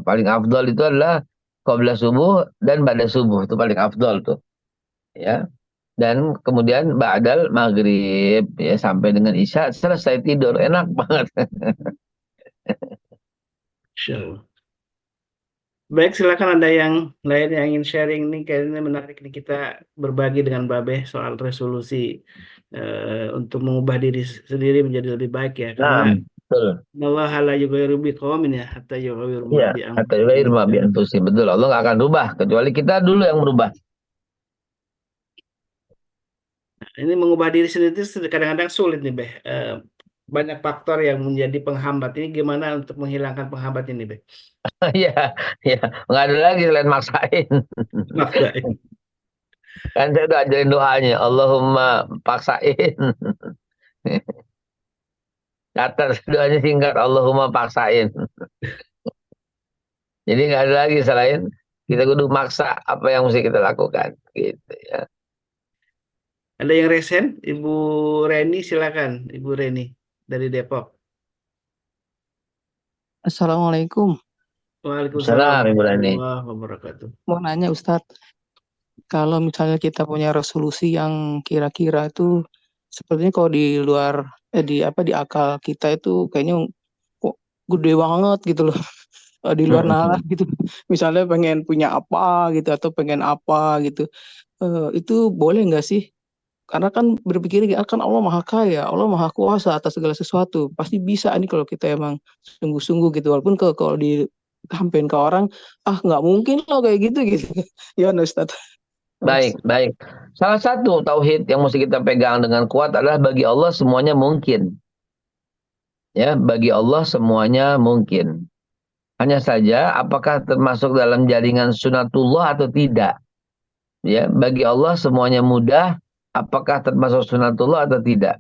Paling afdol itu adalah qabla subuh dan ba'da subuh itu paling afdol tuh ya. Dan kemudian ba'dal maghrib ya sampai dengan isya selesai tidur enak banget. Insya Allah. Baik, silakan ada yang lain yang ingin sharing nih. Kayaknya menarik nih kita berbagi dengan Babe soal resolusi untuk mengubah diri sendiri menjadi lebih baik ya. Karena Nah, betul. Allah la yughayyiru biqaumin ya hatta yughayyiru ma Iya, bi kata anfusihim. Ibrahim Abi Anfusi, betul. Allah nggak akan rubah kecuali kita dulu yang berubah. Ini mengubah diri sendiri itu kadang-kadang sulit nih, Beh. Banyak faktor yang menjadi penghambat. Ini gimana untuk menghilangkan penghambat ini, Beh? Iya, iya. Nggak ada lagi selain maksain. Maksain. Kan saya udah ajarin doanya. Allahumma paksain. Kata doanya singkat. Allahumma paksain. Jadi nggak ada lagi selain kita kudu maksa apa yang mesti kita lakukan. Gitu ya. Ada yang resen? Ibu Reni, silakan. Ibu Reni dari Depok. Assalamualaikum. Waalaikumsalam Salam Ibu Rani. warahmatullahi wabarakatuh. Mau nanya Ustadz, kalau misalnya kita punya resolusi yang kira-kira itu sepertinya kalau di luar di apa di akal kita itu kayaknya kok gede banget gitu loh. Di luar nalar gitu. Misalnya pengen punya apa gitu atau pengen apa gitu. Itu boleh nggak sih? Karena kan berpikir ya kan Allah Maha Kaya, Allah Maha Kuasa atas segala sesuatu. Pasti bisa nih kalau kita emang sungguh-sungguh gitu. Walaupun kalau disampaikan ke orang, ah nggak mungkin loh kayak gitu gitu. Ya Ustaz. Baik, baik. Salah satu tauhid yang mesti kita pegang dengan kuat adalah bagi Allah semuanya mungkin. Ya, bagi Allah semuanya mungkin. Hanya saja apakah termasuk dalam jaringan sunatullah atau tidak? Ya, bagi Allah semuanya mudah, apakah termasuk sunatullah atau tidak?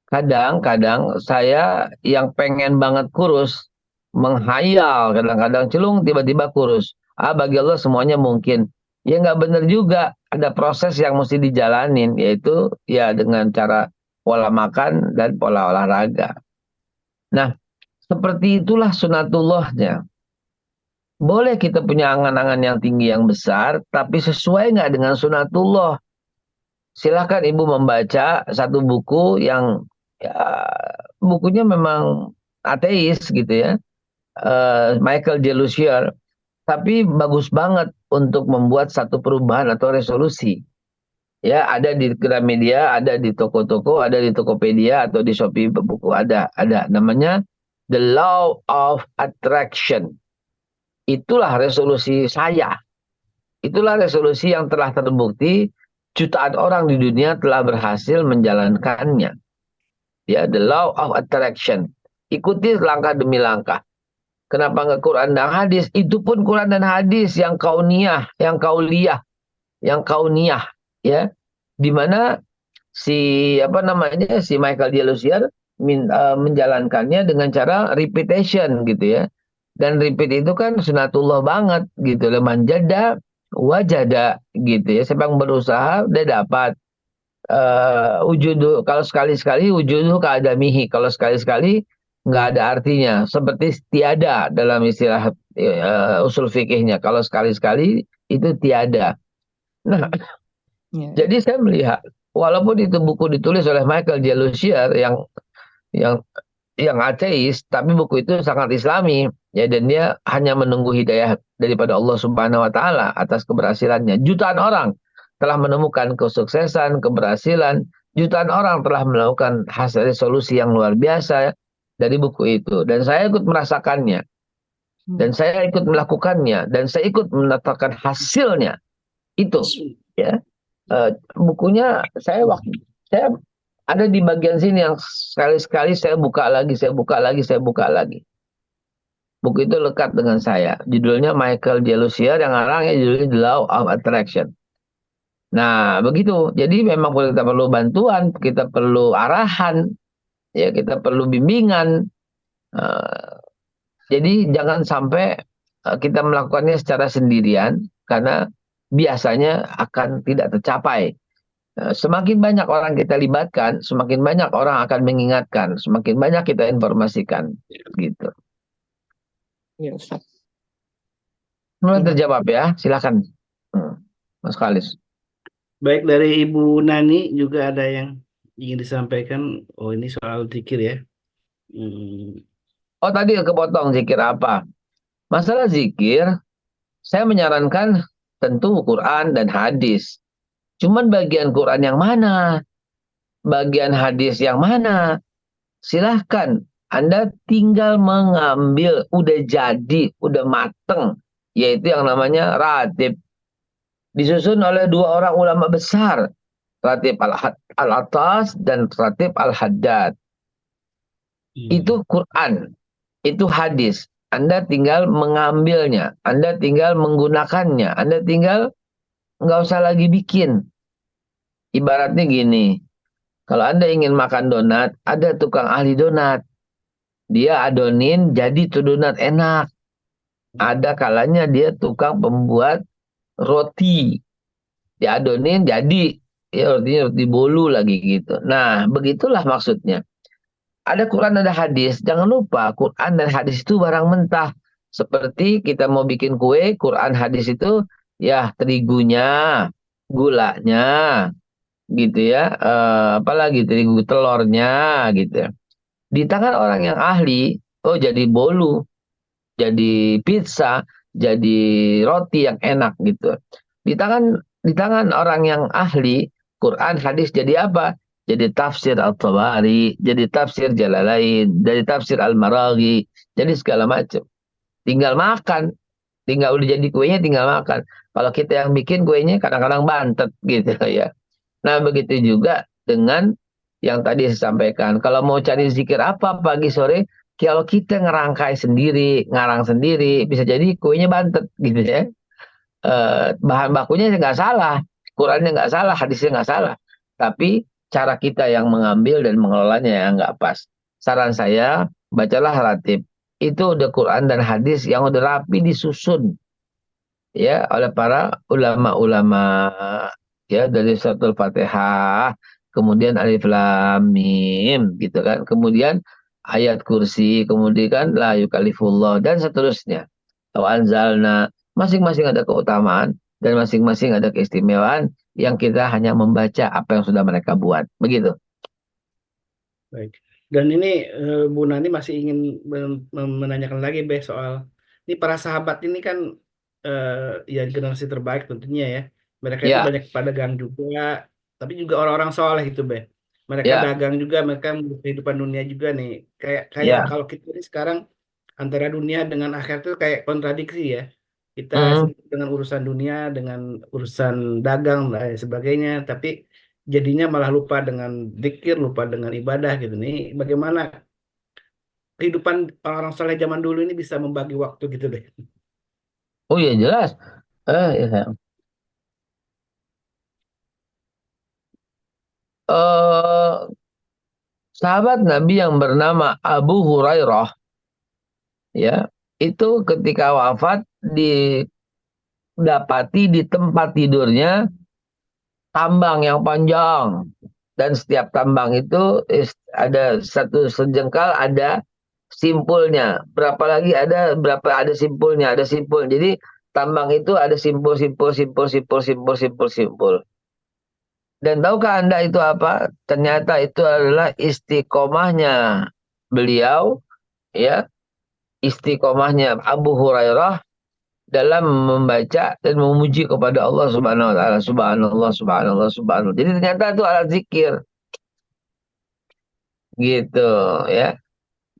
Kadang-kadang saya yang pengen banget kurus, menghayal, kadang-kadang celung tiba-tiba kurus. Bagi Allah semuanya mungkin. Ya nggak benar juga. Ada proses yang mesti dijalanin, yaitu ya dengan cara pola makan dan pola olahraga. Nah, seperti itulah sunatullahnya. Boleh kita punya angan-angan yang tinggi yang besar, tapi sesuai nggak dengan sunatullah? Silahkan Ibu membaca satu buku yang ya, bukunya memang ateis gitu ya, Michael J. Lucier, tapi bagus banget untuk membuat satu perubahan atau resolusi. Ya, ada di Gramedia, ada di toko-toko, ada di Tokopedia atau di Shopee buku ada. Namanya The Law of Attraction. Itulah resolusi saya. Itulah resolusi yang telah terbukti jutaan orang di dunia telah berhasil menjalankannya. Ya, the law of attraction. Ikuti langkah demi langkah. Kenapa nggak Quran dan hadis? Itu pun Quran dan hadis yang kauniyah, yang kauniyah, ya. Di mana si Michael Delusier menjalankannya dengan cara repetition gitu ya. Dan repeat itu kan sunatullah banget gitu loh. Manjada wajada gitu ya. Siapa yang berusaha dia dapat. Wujudu kalau sekali-sekali wujudu keadamihi, kalau sekali-sekali nggak ada artinya, seperti tiada dalam istilah usul fikihnya. Kalau sekali-sekali itu tiada. Nah, Ya. jadi saya melihat walaupun itu buku ditulis oleh Michael J. Lucier yang yang ateis, tapi buku itu sangat Islami, ya, dan dia hanya menunggu hidayah daripada Allah Subhanahu Wa Taala atas keberhasilannya. Jutaan orang telah menemukan kesuksesan, keberhasilan. Jutaan orang telah melakukan hasil solusi yang luar biasa dari buku itu, dan saya ikut merasakannya, dan saya ikut melakukannya, dan saya ikut menetapkan hasilnya itu. Ya, bukunya saya ada di bagian sini yang sekali-sekali saya buka lagi, saya buka lagi, saya buka lagi. Buku itu lekat dengan saya. Judulnya Michael J. Lucier, yang ngarangnya judulnya The Law of Attraction. Nah, begitu. Jadi memang kita perlu bantuan, kita perlu arahan, ya, kita perlu bimbingan. Jadi jangan sampai kita melakukannya secara sendirian, karena biasanya akan tidak tercapai. Semakin banyak orang kita libatkan, semakin banyak orang akan mengingatkan, semakin banyak kita informasikan, gitu. Ya, Ustaz. Mulai terjawab ya, silakan, Mas Khalis. Baik, dari Ibu Nani juga ada yang ingin disampaikan. Oh, ini soal zikir ya. Oh, tadi kepotong zikir apa? Masalah zikir, saya menyarankan tentu Quran dan hadis. Cuman bagian Quran yang mana? Bagian hadis yang mana? Silahkan. Anda tinggal mengambil, udah jadi, udah mateng. Yaitu yang namanya ratib. Disusun oleh dua orang ulama besar. Ratib al-Atas dan Ratib al-Haddad. Itu Quran. Itu hadis. Anda tinggal mengambilnya. Anda tinggal menggunakannya. Anda tinggal nggak usah lagi bikin. Ibaratnya gini. Kalau Anda ingin makan donat, ada tukang ahli donat. Dia adonin, jadi tuh donat enak. Ada kalanya dia tukang pembuat roti. Dia adonin, jadi ya rotinya roti bolu lagi gitu. Nah, begitulah maksudnya. Ada Quran, ada hadis. Jangan lupa, Quran dan hadis itu barang mentah. Seperti kita mau bikin kue, Quran hadis itu ya terigunya, gulanya, gitu ya. Apalagi terigu telurnya, gitu ya. Di tangan orang yang ahli, oh jadi bolu, jadi pizza, jadi roti yang enak gitu. Di tangan orang yang ahli, Quran hadis jadi apa? Jadi tafsir Al-Tabari, jadi tafsir Jalalain, jadi tafsir Al-Maraghi, jadi segala macam. Tinggal makan, tinggal udah jadi kuenya tinggal makan. Kalau kita yang bikin kuenya kadang-kadang bantet gitu ya. Nah, begitu juga dengan yang tadi saya sampaikan. Kalau mau cari zikir apa pagi sore, kalau kita ngerangkai sendiri, ngarang sendiri, bisa jadi kuenya bantet gitu ya. Bahan bakunya nggak salah, Qurannya nggak salah, hadisnya nggak salah. Tapi cara kita yang mengambil dan mengelolanya yang nggak pas. Saran saya, bacalah ratib. Itu udah Quran dan hadis yang udah rapi disusun ya oleh para ulama-ulama, ya, dari suratul Fatihah, kemudian Alif Lam Mim gitu kan, kemudian ayat kursi, kemudian kan la yukallifullah dan seterusnya. Wa anzalna, masing-masing ada keutamaan dan masing-masing ada keistimewaan yang kita hanya membaca apa yang sudah mereka buat. Begitu. Baik. Dan ini Bu Nani masih ingin menanyakan lagi soal ini para sahabat ini kan ya generasi terbaik tentunya ya. Mereka itu Ya, banyak pedagang juga, tapi juga orang-orang soleh itu Mereka ya, dagang juga, mereka mengurus kehidupan dunia juga nih. Kayak ya. kalau kita ini sekarang antara dunia dengan akhirat itu kayak kontradiksi ya. Kita Hmm. sibuk dengan urusan dunia, dengan urusan dagang dan lain sebagainya, tapi jadinya malah lupa dengan zikir, lupa dengan ibadah gitu nih. Bagaimana kehidupan orang-orang soleh zaman dulu ini bisa membagi waktu gitu deh. Oh ya jelas. Ya. Eh, Sahabat Nabi yang bernama Abu Hurairah, ya, itu ketika wafat didapati di tempat tidurnya tambang yang panjang, dan setiap tambang itu ada satu sejengkal ada simpulnya. Berapa ada simpulnya, ada simpul. Jadi tambang itu ada simpul, simpul, simpul, simpul, simpul, simpul, simpul. Dan tahukah Anda itu apa? Ternyata itu adalah istiqomahnya beliau, ya, istiqomahnya Abu Hurairah dalam membaca dan memuji kepada Allah Subhanahu wa taala. Subhanallah, subhanallah, subhanallah. Jadi ternyata itu alat zikir gitu, ya.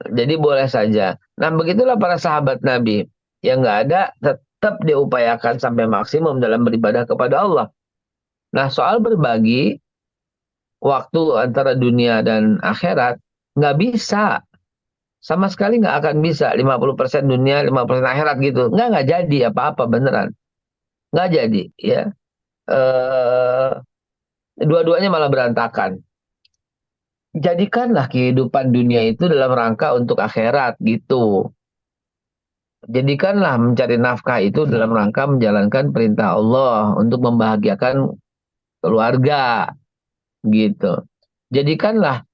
Jadi boleh saja. Nah, begitulah para sahabat Nabi. Yang nggak ada tetap diupayakan sampai maksimum dalam beribadah kepada Allah. Nah, soal berbagi waktu antara dunia dan akhirat nggak bisa. Sama sekali nggak akan bisa 50% dunia, 50% akhirat gitu. Nggak jadi apa-apa beneran. Nggak jadi, ya. Eh, Dua-duanya malah berantakan. Jadikanlah kehidupan dunia itu dalam rangka untuk akhirat gitu. Jadikanlah mencari nafkah itu dalam rangka menjalankan perintah Allah untuk membahagiakan keluarga gitu. Jadikanlah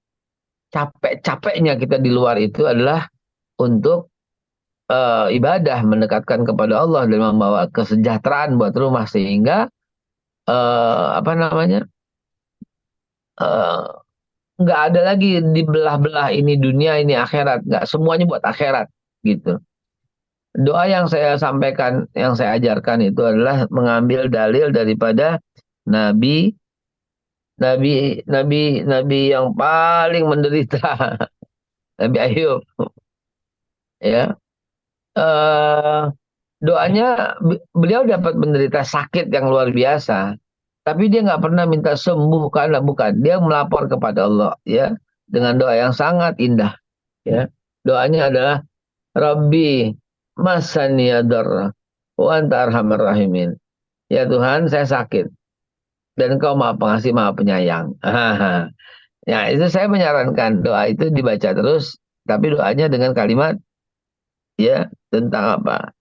capek-capeknya kita di luar itu adalah untuk ibadah, mendekatkan kepada Allah dan membawa kesejahteraan buat rumah sehingga apa namanya eh, nggak ada lagi dibelah-belah ini dunia ini akhirat, nggak semuanya buat akhirat gitu. Doa yang saya sampaikan, yang saya ajarkan itu adalah mengambil dalil daripada Nabi, Nabi yang paling menderita, Nabi Ayub, ya. Eh, Doanya beliau dapat menderita sakit yang luar biasa, tapi dia nggak pernah minta sembuh karena bukan, dia melapor kepada Allah, ya, dengan doa yang sangat indah, ya. Doanya adalah Rabbi masaniyadar wa anta arhamar rahimin. Ya Tuhan, saya sakit dan Engkau Maha Pengasih, Maha Penyayang. Ya, itu saya menyarankan doa itu dibaca terus, tapi doanya dengan kalimat, ya, tentang apa?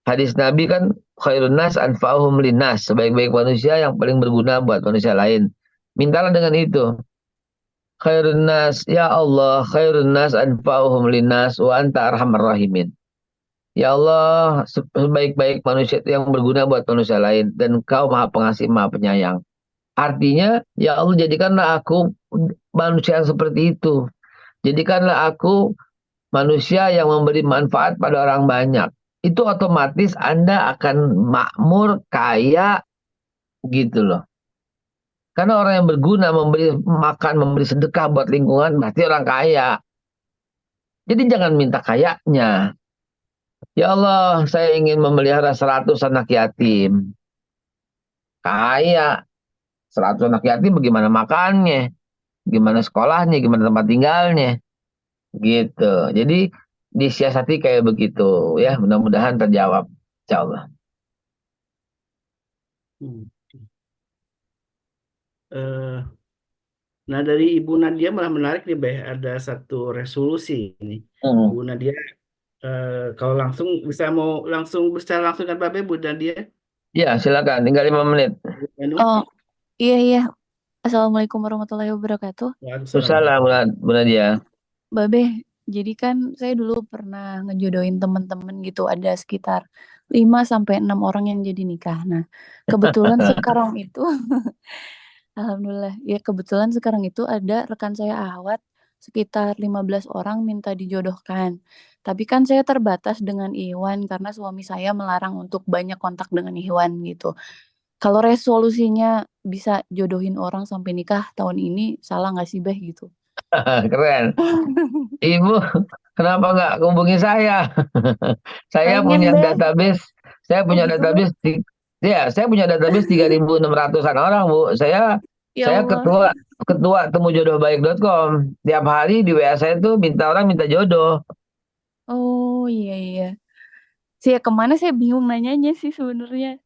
Hadis Nabi kan khairun nas anfa'uhum linnas, sebaik-baik manusia yang paling berguna buat manusia lain. Mintalah dengan itu. Khairun nas, ya Allah, khairun nas anfa'uhum linnas wa anta arhamar rahimin. Ya Allah, sebaik-baik manusia itu yang berguna buat manusia lain dan Engkau Maha Pengasih, Maha Penyayang. Artinya, ya Allah, jadikanlah aku manusia yang seperti itu. Jadikanlah aku manusia yang memberi manfaat pada orang banyak. Itu otomatis Anda akan makmur, kaya, gitu loh. Karena orang yang berguna, memberi makan, memberi sedekah buat lingkungan, berarti orang kaya. Jadi jangan minta kayanya. Ya Allah, saya ingin memelihara 100 anak yatim. Kaya. 100 anak yatim bagaimana makannya, gimana sekolahnya, gimana tempat tinggalnya, gitu. Jadi disiasati kayak begitu, ya. Mudah-mudahan terjawab, insya Allah. Hmm. Eh, nah, dari Ibu Nadia malah menarik nih, Beh. Ada satu resolusi ini. Bu Nadia, kalau langsung bisa mau langsung bicara langsung dengan Babe, Bu Nadia. Ya, silakan. Tinggal 5 menit. Bu Anu. Oh, iya iya. Assalamualaikum warahmatullahi wabarakatuh. Waalaikumsalam. Salam, Bu Nadia. Babe, jadi kan saya dulu pernah ngejodohin temen-temen gitu, ada sekitar 5 sampai 6 orang yang jadi nikah. Nah, kebetulan sekarang itu alhamdulillah, ya kebetulan sekarang itu ada rekan saya ahwat sekitar 15 orang minta dijodohkan. Tapi kan saya terbatas dengan Iwan karena suami saya melarang untuk banyak kontak dengan Iwan gitu. Kalau resolusinya bisa jodohin orang sampai nikah tahun ini, salah nggak sih, Beh, gitu? Keren. Ibu, kenapa nggak hubungi saya? Saya Pengen, punya Beh. database, saya Oh punya gitu, Beh? database, ya, saya punya database 3.600-an orang, Bu. Saya Ya saya Allah. ketua ketua temujodohbaik.com. Tiap hari di WA saya tuh orang minta jodoh. Oh iya iya. Sih kemana saya bingung nanyanya sih sebenarnya.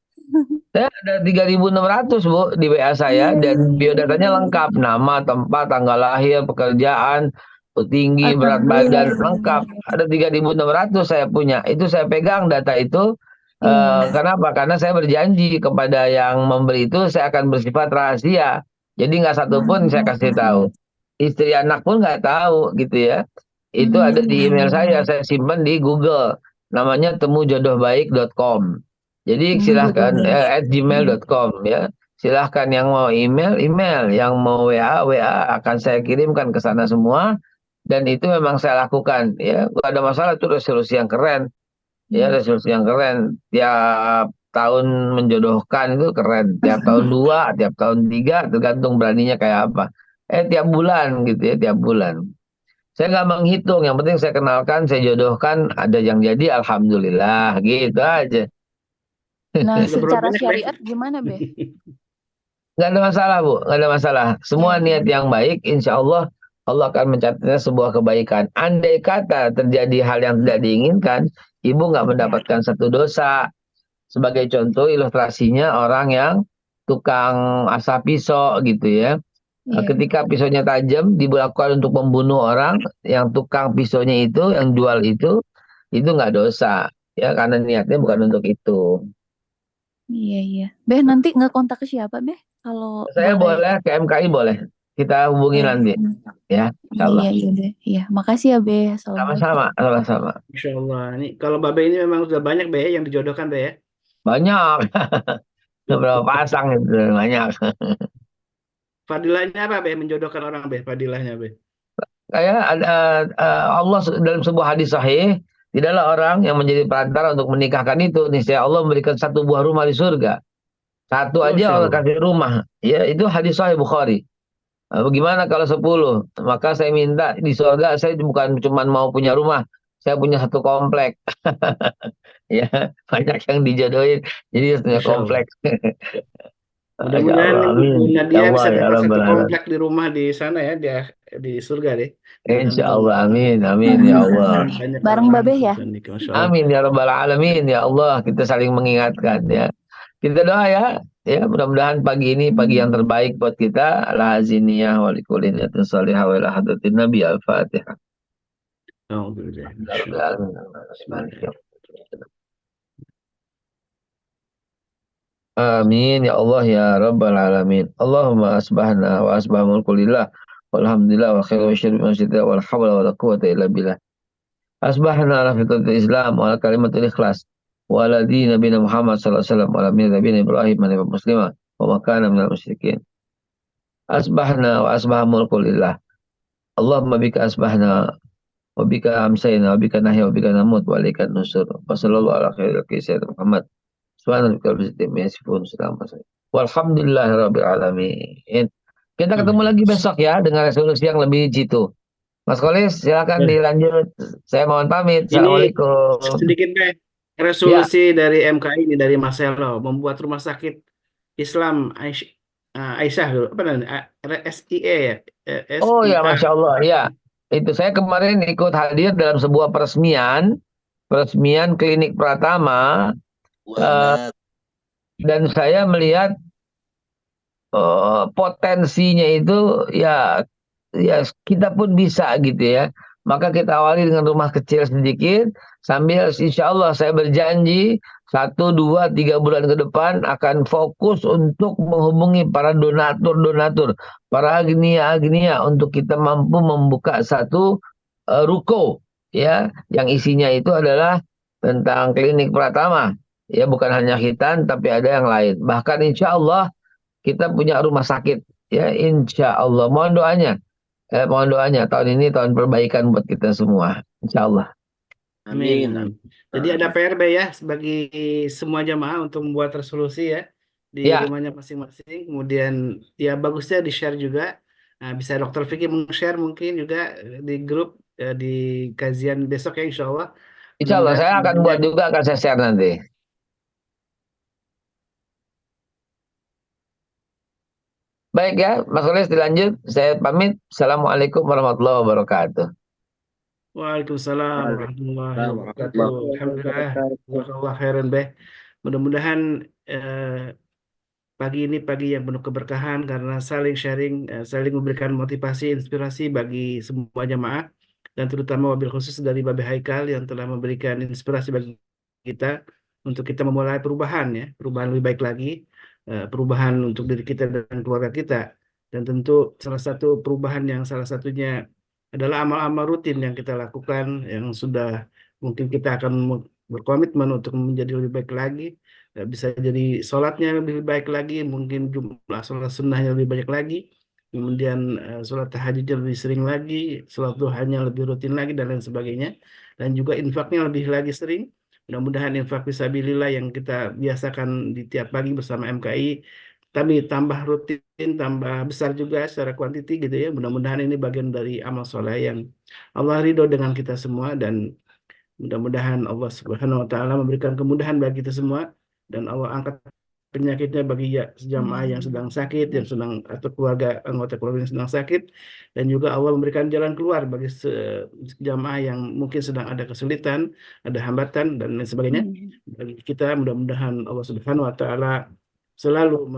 Saya ada 3.600, Bu, di WA saya, Iya dan iya iya biodatanya iya. lengkap, nama, tempat, tanggal lahir, pekerjaan, tinggi, berat badan, lengkap. Alhamdulillah. Ada 3.600 saya punya. Itu saya pegang data itu. Iya. Kenapa? Karena saya berjanji kepada yang memberi itu saya akan bersifat rahasia. Jadi nggak satu pun saya kasih tahu. Istri anak pun nggak tahu gitu ya. Itu ada di Iya, email iya. saya simpan di Google. Namanya temujodohbaik.com. Jadi silahkan Temujodohbaik. @gmail.com ya. Silahkan yang mau email, email. Yang mau WA, WA akan saya kirimkan ke sana semua. Dan itu memang saya lakukan ya. Gak ada masalah, itu resolusi yang keren. Ya, Iya. resolusi yang keren. Tiap tahun menjodohkan itu keren. Tiap tahun 2, tiap tahun 3, tergantung beraninya kayak apa. Tiap bulan gitu ya, tiap bulan. Saya nggak menghitung, yang penting saya kenalkan, saya jodohkan, ada yang jadi, alhamdulillah, gitu aja. Nah, Udah berapa secara banyak, Beh? syariat gimana, Beh? Nggak ada masalah, Bu, nggak ada masalah. Iya, Semua iya. niat yang baik, insya Allah, Allah akan mencatatnya sebuah kebaikan. Andai kata terjadi hal yang tidak diinginkan, Ibu nggak mendapatkan satu dosa. Sebagai contoh, ilustrasinya orang yang tukang asap pisau gitu ya. Iya, iya. Ketika pisaunya tajam dilakukan untuk membunuh orang, yang tukang pisaunya itu, yang jual itu nggak dosa ya, karena niatnya bukan untuk itu. Iya, iya. Beh, nanti ngekontak ke siapa, Beh? Kalau Saya boleh. boleh ke MKI, boleh kita hubungi Beh. nanti ya, insya Oh, Allah. iya, iya, Beh. Iya, makasih ya, Beh. Assalamualaikum. Sama-sama, sama-sama. Insya Allah. Ini kalau Babe ini memang sudah banyak, Be, yang dijodohkan, Be, ya. Banyak. Beberapa pasang itu banyak. Fadilahnya apa, Be? Menjodohkan orang, Be? Fadilahnya, Be. Kayak ada Allah dalam sebuah hadis sahih, tidaklah orang yang menjadi perantara untuk menikahkan itu, niscaya Allah memberikan satu buah rumah di surga. Satu aja Masya Allah Allah. kasih rumah. Ya, itu hadis sahih Bukhari. Bagaimana kalau 10? Maka saya minta di surga, saya bukan cuma mau punya rumah, saya punya satu komplek. Ya, banyak yang dijodohin, jadi harus punya Masya Allah. komplek. Ya Mudah-mudahan Allah, Ibu amin. Ya Nadia Allah, bisa ya dapat satu Rabbal Alamin. komplek di rumah di sana ya, di surga deh. Insya Antum Allah, amin, amin, ya Amin, Allah. amin. banyak Bareng orang-orang Babeh ya. susah nikah, Masya Allah. Amin, ya Rabbal Alamin, ya Allah. Kita saling mengingatkan ya. Kita doa ya. Ya, mudah-mudahan pagi ini pagi yang terbaik buat kita. Ala haziniyah wa likulli niyatin salihah wa ila hadratin Nabi Al-Fatihah. Alhamdulillah. Ya Masya Rabbil Allah. Alamin. Bismillah. Amin ya Allah ya Rabbal Alamin. Allahumma asbahna wa asbah mulkulillah. Walhamdulillah wa khairu wa syirri wa wal hawla wa la quwwata illa billah. Asbahna ala fitratil Islam wa ala kalimatul ikhlas. Wa ala dini Nabi Muhammad sallallahu alaihi wasallam wa ala millati Nabi Ibrahim wa muslimah wa ma kana minal musyrikin. Asbahna wa asbah mulkulillah. Allahumma bika asbahna wa bika amsayna wa bika nahya wa bika namut wa alaikan nusur. Wa sallallahu ala khairil kisah Muhammad. Subhanallah. Walhamdulillahirabbil alamin. Kita ketemu Amin. lagi besok ya dengan resolusi yang lebih jitu. Mas Kolis, silakan Ya. dilanjut. Saya mohon pamit. Ini Assalamualaikum. sedikit deh Ya, resolusi dari MKI ini dari Marcelo membuat rumah sakit Islam Aisyah dulu apa namanya SIE ya oh ya, SIA. Masya Allah. Ya, itu saya kemarin ikut hadir dalam sebuah peresmian klinik Pratama, dan saya melihat potensinya itu ya, ya kita pun bisa gitu ya. Maka kita awali dengan rumah kecil sedikit, sambil insya Allah saya berjanji 1, 2, 3 bulan ke depan akan fokus untuk menghubungi para donatur-donatur, para agnia-agnia untuk kita mampu membuka satu ruko ya, yang isinya itu adalah tentang klinik Pratama. Ya, bukan hanya khitan tapi ada yang lain. Bahkan insya Allah kita punya rumah sakit ya, insya Allah. Mohon doanya tahun ini tahun perbaikan buat kita semua, insya Allah. Amin. Amin. Jadi ada PRB ya bagi semua jamaah untuk membuat resolusi ya di Ya, rumahnya masing-masing. Kemudian ya bagusnya di-share juga. Nah, bisa Dokter Vicky meng-share mungkin juga di grup di kajian besok ya insya Allah. insya Allah Mudah-mudahan saya akan buat banyak. juga, akan saya share nanti. Baik ya, Mas Oles dilanjut. Saya pamit. Assalamualaikum warahmatullahi wabarakatuh. Waalaikumsalam warahmatullahi wabarakatuh. Alhamdulillah. Jazakallah khairan beh. Mudah-mudahan pagi ini pagi yang penuh keberkahan karena saling sharing, saling memberikan motivasi, inspirasi bagi semua jamaah dan terutama wabil khusus dari Babe Haikal yang telah memberikan inspirasi bagi kita untuk kita memulai perubahan ya, perubahan lebih baik lagi, perubahan untuk diri kita dan keluarga kita. Dan tentu salah satu perubahan yang salah satunya adalah amal-amal rutin yang kita lakukan, yang sudah mungkin kita akan berkomitmen untuk menjadi lebih baik lagi. Bisa jadi sholatnya lebih baik lagi, mungkin jumlah sholat sunnahnya lebih banyak lagi, kemudian sholat tahajudnya lebih sering lagi, sholat duhanya lebih rutin lagi, dan lain sebagainya. Dan juga infaknya lebih lagi sering. Mudah-mudahan infak fisabilillah yang kita biasakan di tiap pagi bersama MKI, tapi tambah rutin, tambah besar juga secara kuantiti gitu ya. Mudah-mudahan ini bagian dari amal soleh yang Allah ridho dengan kita semua, dan mudah-mudahan Allah Subhanahu wa taala memberikan kemudahan bagi kita semua, dan Allah angkat penyakitnya bagi jamaah yang sedang sakit, yang sedang, atau keluarga, anggota keluarga yang sedang sakit, dan juga Allah memberikan jalan keluar bagi jamaah yang mungkin sedang ada kesulitan, ada hambatan dan lain sebagainya. Bagi kita mudah-mudahan Allah Subhanahu wa taala selalu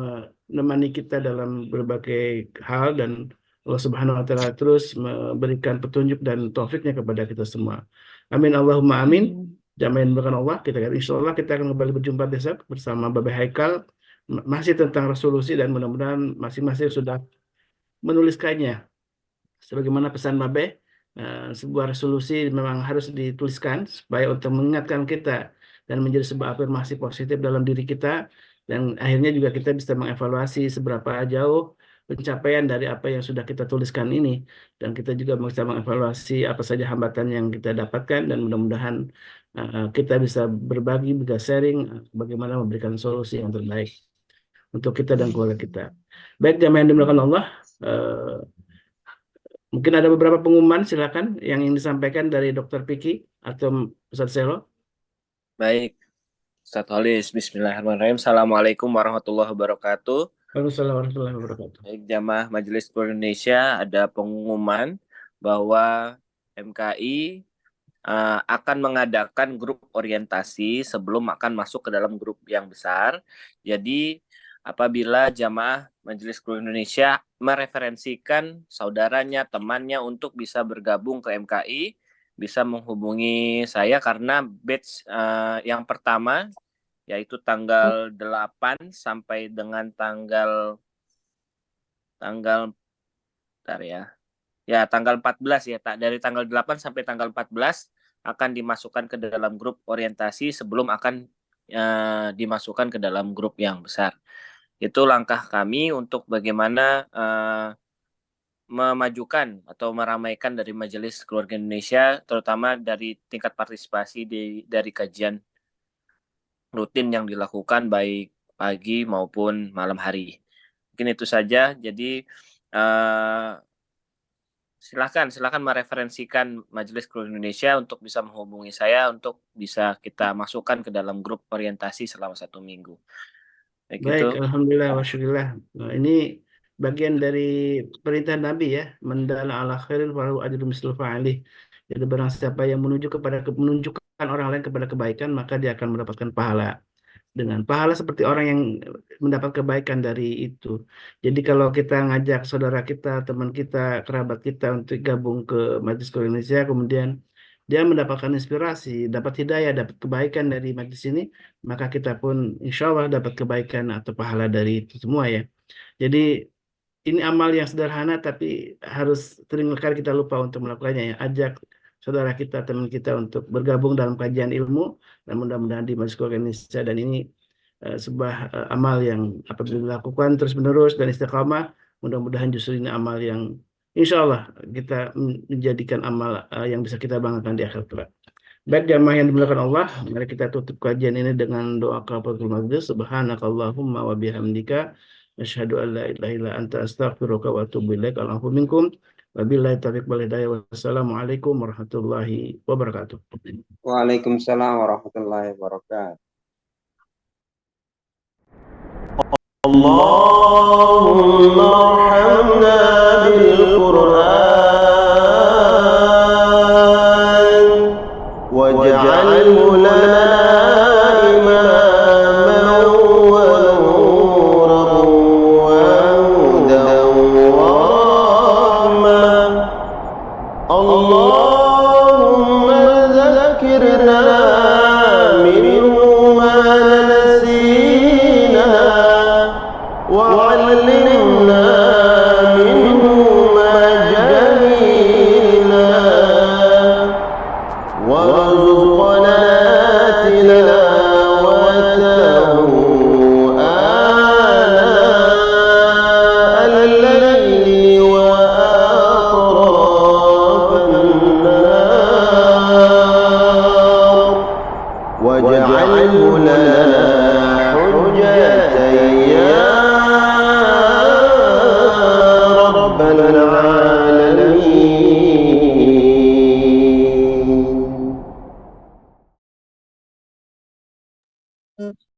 menemani kita dalam berbagai hal, dan Allah Subhanahu wa taala terus memberikan petunjuk dan taufiknya kepada kita semua. Amin Allahumma amin. Jamaah yang dimuliakan Allah, insya Allah kita akan kembali berjumpa besok bersama Babe Haikal, masih tentang resolusi, dan mudah-mudahan masing-masing sudah menuliskannya. Sebagaimana pesan Babe, sebuah resolusi memang harus dituliskan supaya untuk mengingatkan kita dan menjadi sebuah afirmasi positif dalam diri kita, dan akhirnya juga kita bisa mengevaluasi seberapa jauh pencapaian dari apa yang sudah kita tuliskan ini, dan kita juga bisa mengevaluasi apa saja hambatan yang kita dapatkan, dan mudah-mudahan kita bisa berbagi, bisa sharing bagaimana memberikan solusi yang terbaik untuk kita dan keluarga kita. Baik jamaah yang dimuliakan Allah, mungkin ada beberapa pengumuman, silakan yang ingin disampaikan dari Dr. Piki atau Ustaz Selo. Baik, Ustaz Holis, bismillahirrahmanirrahim. Assalamualaikum warahmatullahi wabarakatuh. Waalaikumsalam warahmatullahi wabarakatuh. Baik, jamaah Majelis Quran Indonesia, ada pengumuman bahwa MKI akan mengadakan grup orientasi sebelum akan masuk ke dalam grup yang besar. Jadi apabila jamaah Majelis Quran Indonesia mereferensikan saudaranya, temannya untuk bisa bergabung ke MKI, bisa menghubungi saya karena batch yang pertama yaitu tanggal 8 sampai dengan tanggal bentar ya tanggal 14 ya, dari tanggal 8 sampai tanggal 14 akan dimasukkan ke dalam grup orientasi sebelum akan dimasukkan ke dalam grup yang besar. Itu langkah kami untuk bagaimana memajukan atau meramaikan dari Majelis Keluarga Indonesia, terutama dari tingkat partisipasi dari kajian rutin yang dilakukan baik pagi maupun malam hari. Mungkin itu saja. Jadi silakan mereferensikan Majelis Keluarga Indonesia untuk bisa menghubungi saya untuk bisa kita masukkan ke dalam grup orientasi selama 1 minggu. Baik, alhamdulillah wa syukurillah. Nah, ini bagian dari perintah Nabi ya, mendalla ala khairin falahu ajrun mislu fa'alih. Jadi barang siapa yang menunjukkan orang lain kepada kebaikan, maka dia akan mendapatkan pahala. Dengan pahala seperti orang yang mendapat kebaikan dari itu. Jadi kalau kita ngajak saudara kita, teman kita, kerabat kita untuk gabung ke Majelis Quran Indonesia, kemudian dia mendapatkan inspirasi, dapat hidayah, dapat kebaikan dari majelis ini, maka kita pun insya Allah dapat kebaikan atau pahala dari itu semua ya. Jadi ini amal yang sederhana, tapi harus sering kali kita lupa untuk melakukannya ya. Ajak saudara kita, teman kita untuk bergabung dalam kajian ilmu, dan mudah-mudahan di Majelis Keluarga Indonesia, dan ini sebuah amal yang apabila dilakukan terus-menerus dan istiqamah, mudah-mudahan justru ini amal yang insya Allah kita menjadikan amal yang bisa kita banggakan di akhirat kelak. Baik jamaah yang dimuliakan Allah, mari kita tutup kajian ini dengan doa kafaratul majlis. Subhanakallahumma wa bihamdika asyhadu an la ilaha illa anta astaghfiruka wa atubu ilaik. Allahu minkum. Wabillahi taufiq wal hidayah. Wassalamualaikum warahmatullahi wabarakatuh. Waalaikumsalam warahmatullahi wabarakatuh. اللهم ارحمنا بالقرآن